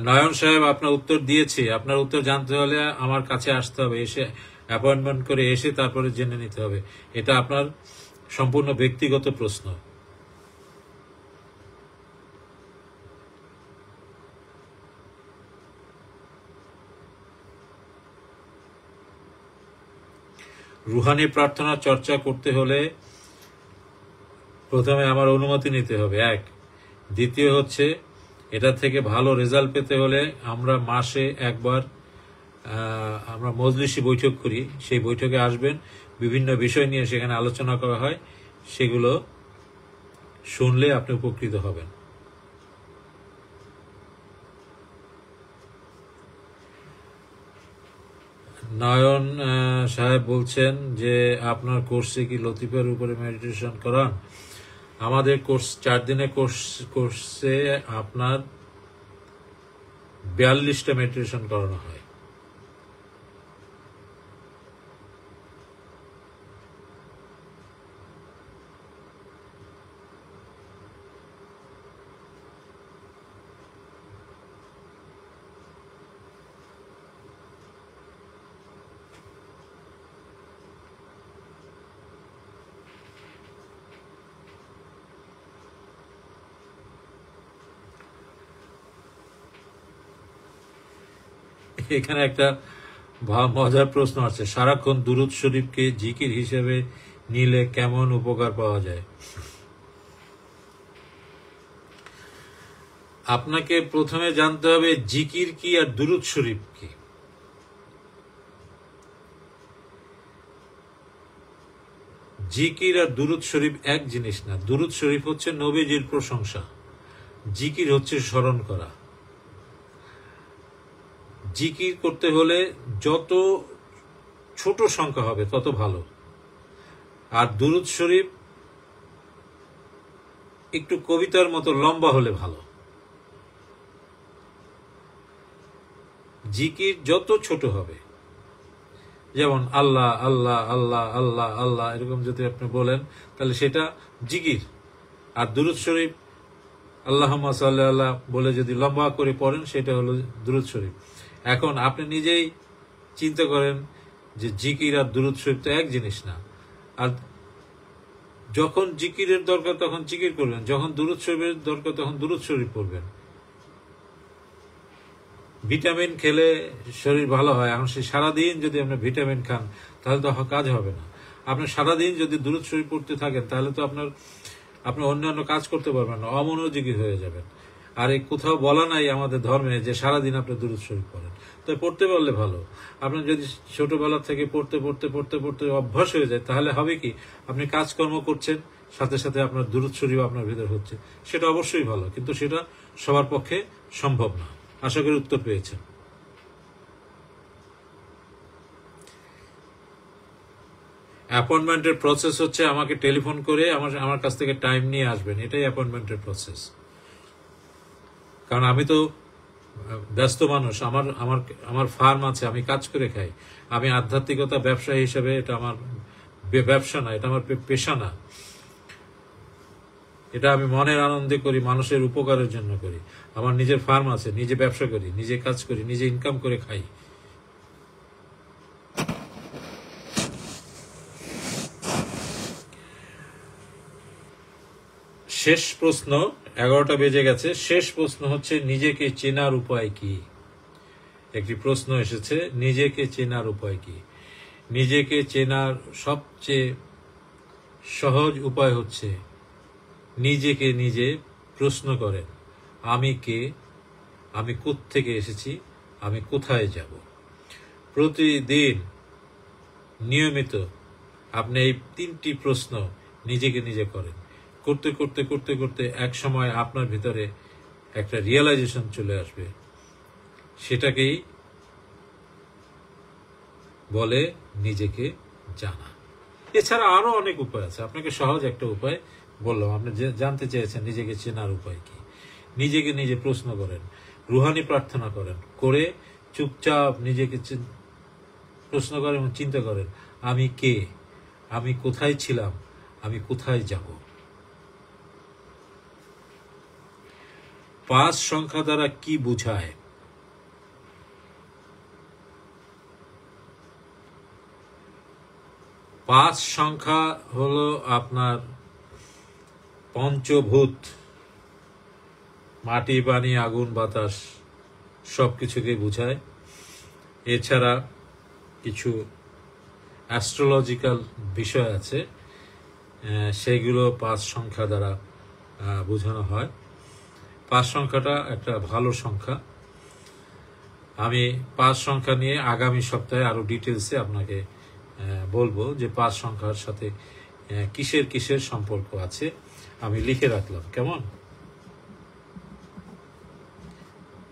নয়ন সাহেব, আপনার উত্তর দিয়েছি। আপনার উত্তর জানতে হলে আমার কাছে আসতে হবে, এসে অ্যাপয়েন্টমেন্ট করে এসে তারপরে জেনে নিতে হবে। এটা আপনার সম্পূর্ণ ব্যক্তিগত প্রশ্ন। রুহানি প্রার্থনা চর্চা করতে হলে প্রথমে আমার অনুমতি নিতে হবে, এক। দ্বিতীয় হচ্ছে, এটা থেকে ভালো রেজাল্ট পেতে হলে আমরা মাসে একবার আমরা মজলিসি বৈঠক করি। সেই বৈঠকে আসবেন, বিভিন্ন বিষয় নিয়ে সেখানে আলোচনা করা হয়, সেগুলো শুনলে আপনি উপকৃত হবেন। নয়ন সাহেব বলছেন যে আপনার কোর্সে কি লতিফের উপরে মেডিটেশন করান? আমাদের কোর্স 4 দিনের কোর্সে আপনার 42টা মেডিটেশন করানো হয়। এখানে একটা মজার প্রশ্ন আছে, সারাক্ষণ দুরূদ শরীফকে জিকির হিসেবে নিলে কেমন উপকার পাওয়া যায়? আপনাকে প্রথমে জানতে হবে জিকির কি আর দুরূদ শরীফ কি। জিকির আর দুরুদ শরীফ এক জিনিস না। দুরুদ শরীফ হচ্ছে নবীজির প্রশংসা, জিকির হচ্ছে স্মরণ করা। জিকির করতে হলে যত ছোট সংখ্যা হবে তত ভালো। আর দুরুদ শরীফ একটু কবিতার মতো লম্বা হলে ভালো। জিকির যত ছোট হবে, যেমন আল্লাহ আল্লাহ আল্লাহ আল্লাহ আল্লাহ এরকম যদি আপনি বলেন তাহলে সেটা জিকির। আর দুরুদ শরীফ আল্লাহুম্মা সাল্লি আল্লাহ বলে যদি লম্বা করে পড়েন সেটা হলো দুরুদ শরীফ। এখন আপনি নিজেই চিন্তা করেন যে জিকির আর দুরুদ শরীফ তো এক জিনিস না। আর যখন জিকিরের দরকার তখন জিকির করবেন, যখন দুরুদ শরীফের দরকার তখন দুরুদ শরীফ পড়বেন। ভিটামিন খেলে শরীর ভালো হয়, এখন সে সারাদিন যদি আপনি ভিটামিন খান তাহলে তো কাজ হবে না। আপনি সারাদিন যদি দুরুদ শরীফ পড়তে থাকেন তাহলে তো আপনি অন্যান্য কাজ করতে পারবেন না, অমনোযোগী হয়ে যাবেন। আর এই কোথাও বলা নাই আমাদের ধর্মে যে সারাদিন আপনি দুরুদ শরীফ পড়েন। তো পড়তে পারলে ভালো। আপনার যদি ছোটবেলা থেকে পড়তে পড়তে পড়তে পড়তে অভ্যাস হয়ে যায় তাহলে হবে কি, আপনি কাজকর্ম করছেন সাথে সাথে আপনার দুরুদ শরীফ আপনার ভিতর হচ্ছে, সেটা অবশ্যই ভালো, কিন্তু সেটা সবার পক্ষে সম্ভব না। আশা করি উত্তর পেয়েছেন। অ্যাপয়েন্টমেন্টের প্রসেস হচ্ছে আমাকে টেলিফোন করে আমার কাছ থেকে টাইম নিয়ে আসবেন, এটাই অ্যাপয়েন্টমেন্টের প্রসেস। কারণ আমি তো ব্যস্ত মানুষ, আমার ফার্ম আছে, আমি কাজ করে খাই। আমি আধ্যাত্মিকতা ব্যবসা হিসেবে, এটা আমার ব্যবসা না, এটা আমার পেশা না। এটা আমি মনের আনন্দে করি, মানুষের উপকারের জন্য করি। আমার নিজের ফার্ম আছে, নিজে ব্যবসা করি, নিজে কাজ করি, নিজে ইনকাম করে খাই। শেষ প্রশ্ন, 11টা বেজে গেছে। শেষ প্রশ্ন হচ্ছে নিজেকে চেনার উপায় কি? একটি প্রশ্ন এসেছে, নিজেকে চেনার উপায় কি? নিজেকে চেনার সবচেয়ে সহজ উপায় হচ্ছে নিজেকে নিজে প্রশ্ন করেন, আমি কে, আমি কোত্থেকে এসেছি, আমি কোথায় যাব। প্রতিদিন নিয়মিত আপনি এই 3টি প্রশ্ন নিজেকে নিজে করেন। করতে করতে করতে করতে এক সময় আপনার ভিতরে একটা রিয়েলাইজেশন চলে আসবে, সেটাকেই বলে নিজেকে জানা। এছাড়া আরো অনেক উপায় আছে, আপনাকে সহজ একটা উপায় বললাম। আপনি জানতে চেয়েছেন নিজেকে চেনার উপায় কি, নিজেকে নিজে প্রশ্ন করেন, রুহানি প্রার্থনা করেন, করে চুপচাপ নিজেকে প্রশ্ন করেন এবং চিন্তা করেন, আমি কে, আমি কোথায় ছিলাম, আমি কোথায় যাব। 5 সংখ্যা দ্বারা কি বোঝায়? 5 সংখ্যা হলো আপনার পঞ্চভূত, মাটি, পানি, আগুন, বাতাস সবকিছুকে বোঝায়। এছাড়া কিছু অ্যাস্ট্রোলজিক্যাল বিষয় আছে, সেগুলো 5 সংখ্যা দ্বারা বোঝানো হয়। 5 সংখ্যাটা একটা ভালো সংখ্যা। আমি 5 সংখ্যা নিয়ে আগামী সপ্তাহে আরো ডিটেলসে আপনাকে বলবো যে 5 সংখ্যার সাথে কিসের কিসের সম্পর্ক আছে। আমি লিখে রাখলাম, কেমন?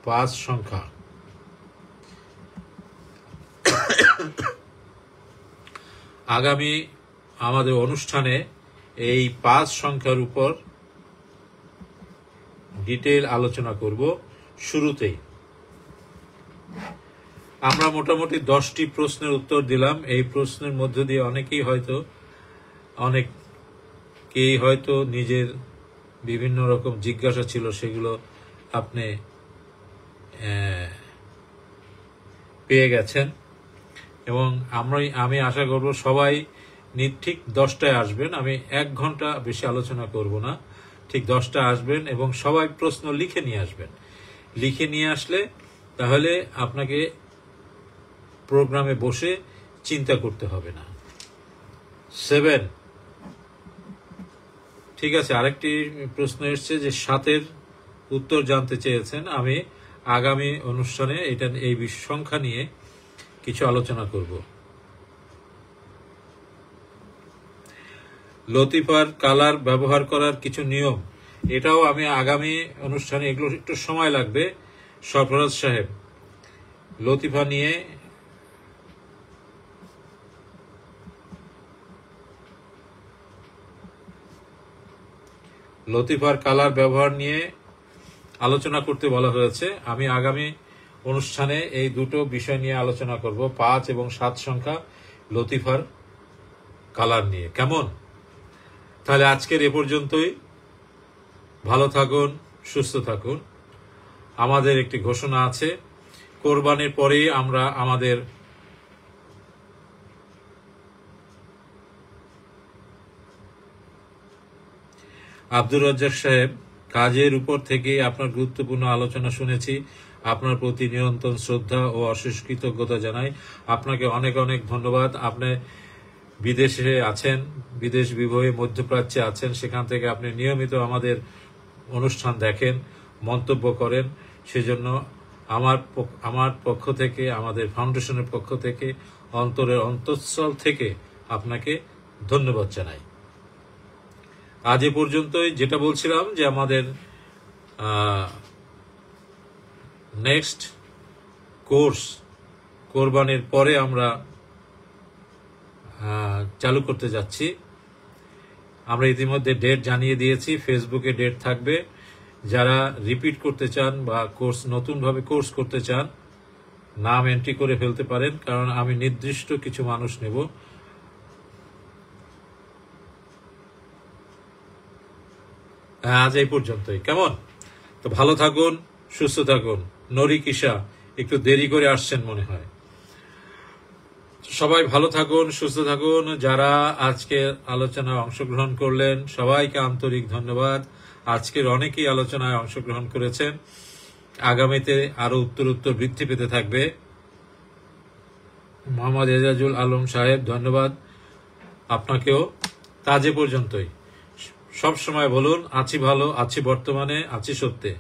5 সংখ্যা। আগামী আমাদের অনুষ্ঠানে এই 5 সংখ্যার উপর ডিটেইল আলোচনা করব। শুরুতেই আমরা মোটামুটি 10টি প্রশ্নের উত্তর দিলাম। এই প্রশ্নের মধ্য দিয়ে অনেকেই হয়তো নিজের বিভিন্ন রকম জিজ্ঞাসা ছিল, সেগুলো আপনি পেয়ে গেছেন। এবং আমি আশা করব সবাই ঠিক 10টায় আসবেন। আমি 1 ঘন্টা বেশি আলোচনা করব না, ঠিক 10টায় আসবেন এবং সবাই প্রশ্ন লিখে নিয়ে আসবেন। লিখে নিয়ে আসলে তাহলে আপনাকে প্রোগ্রামে বসে চিন্তা করতে হবে না। 7, ঠিক আছে। আরেকটি প্রশ্ন এসছে যে 7-এর উত্তর জানতে চেয়েছেন। আমি আগামী অনুষ্ঠানে এই সংখ্যা নিয়ে কিছু আলোচনা করব। লতিফার কালার ব্যবহার করার কিছু নিয়ম, এটাও আমি আগামী অনুষ্ঠানে, এগুলো একটু সময় লাগবে। সরফরাজ সাহেব, লতিফা নিয়ে লতিফার কালার ব্যবহার নিয়ে আলোচনা করতে বলা হয়েছে। আমি আগামী অনুষ্ঠানে এই দুটো বিষয় নিয়ে আলোচনা করব, 5 এবং 7 সংখ্যা লতিফার কালার নিয়ে। কেমন? তাহলে আজকের এ পর্যন্তই। ভালো থাকুন, সুস্থ থাকুন। আমাদের একটি ঘোষণা আছে, কোরবানির পরেই আমরা আমাদের আব্দুর রাজ্জাক সাহেব, কাজের উপর থেকে আপনার গুরুত্বপূর্ণ আলোচনা শুনেছি। আপনার প্রতি নিরন্তর শ্রদ্ধা ও অশেষ কৃতজ্ঞতা জানাই। আপনাকে অনেক অনেক ধন্যবাদ। আপনি বিদেশে আছেন, বিদেশ বিভয়ে মধ্যপ্রাচ্যে আছেন, সেখান থেকে আপনি নিয়মিত আমাদের অনুষ্ঠান দেখেন, মন্তব্য করেন। সেজন্য আমার পক্ষ থেকে, আমাদের ফাউন্ডেশনের পক্ষ থেকে, অন্তরের অন্তঃস্থল থেকে আপনাকে ধন্যবাদ জানাই। আজ এ পর্যন্তই। যেটা বলছিলাম যে আমাদের নেক্সট কোর্স কোরবানির পরে আমরা চালু করতে যাচ্ছি। আমরা ইতিমধ্যে ডেট জানিয়ে দিয়েছি, ফেসবুকে ডেট থাকবে। যারা রিপিট করতে চান বা নতুনভাবে কোর্স করতে চান, নাম এন্ট্রি করে ফেলতে পারেন, কারণ আমি নির্দিষ্ট কিছু মানুষ নেব। আজ এই পর্যন্তই। কেমন? তো ভালো থাকুন, সুস্থ থাকুন। নরিকিশা একটু দেরি করে আসছেন মনে হয়। সবাই ভালো থাকুন, সুস্থ থাকুন। যারা আজকে আলোচনায় অংশগ্রহণ করলেন সবাইকে আন্তরিক ধন্যবাদ। আজকের অনেকেই আলোচনায় অংশগ্রহণ করেছেন, আগামীতে আরো উত্তর বৃদ্ধি পেতে থাকবে। মোহাম্মদ এজাজুল আলম সাহেব, ধন্যবাদ আপনাকেও। কাজে পর্যন্তই। সব সময় বলুন, আছি ভালো, আছি বর্তমানে, আছি সত্যে,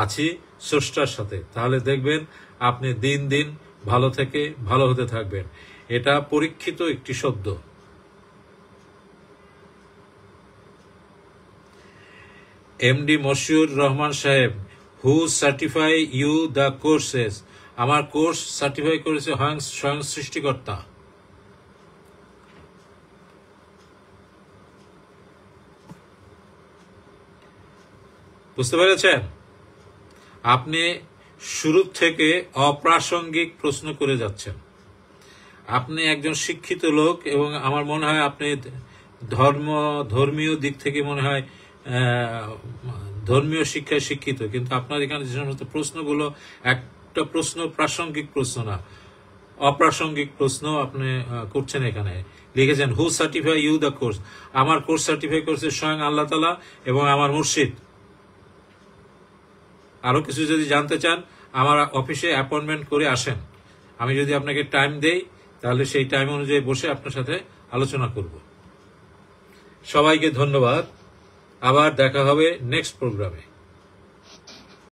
আছি স্রষ্টার সাথে। তাহলে দেখবেন আপনি দিন দিন ভালো থেকে ভালো হতে থাকবেন। এটা পরীক্ষিত একটি শব্দ। এমডি মশিউর রহমান সাহেব, হু সার্টিফাই ইউ দ্য কোর্সেস? আমার কোর্স সার্টিফাই করেছে স্বয়ং সৃষ্টিকর্তা। বুঝতে পেরেছেন? আপনি শুরু থেকে অপ্রাসঙ্গিক প্রশ্ন করে যাচ্ছেন। আপনি একজন শিক্ষিত লোক এবং আমার মনে হয় আপনি ধর্মীয় দিক থেকে মনে হয় ধর্মীয় শিক্ষায় শিক্ষিত, কিন্তু আপনার এখানে যে সমস্ত প্রশ্নগুলো, একটা প্রশ্ন প্রাসঙ্গিক প্রশ্ন না, অপ্রাসঙ্গিক প্রশ্ন আপনি করছেন। এখানে লিখেছেন হু সার্টিফাই ইউ দ্য কোর্স। আমার কোর্স সার্টিফাই করছে স্বয়ং আল্লাহ তাআলা এবং আমার মুর্শিদ। আরো কিছু যদি জানতে চান আমার অফিসে অ্যাপয়েন্টমেন্ট করে আসেন। আমি যদি আপনাকে টাইম দেই তাহলে সেই টাইম অনুযায়ী বসে আপনার সাথে আলোচনা করব। সবাইকে ধন্যবাদ। আবার দেখা হবে নেক্সট প্রোগ্রামে।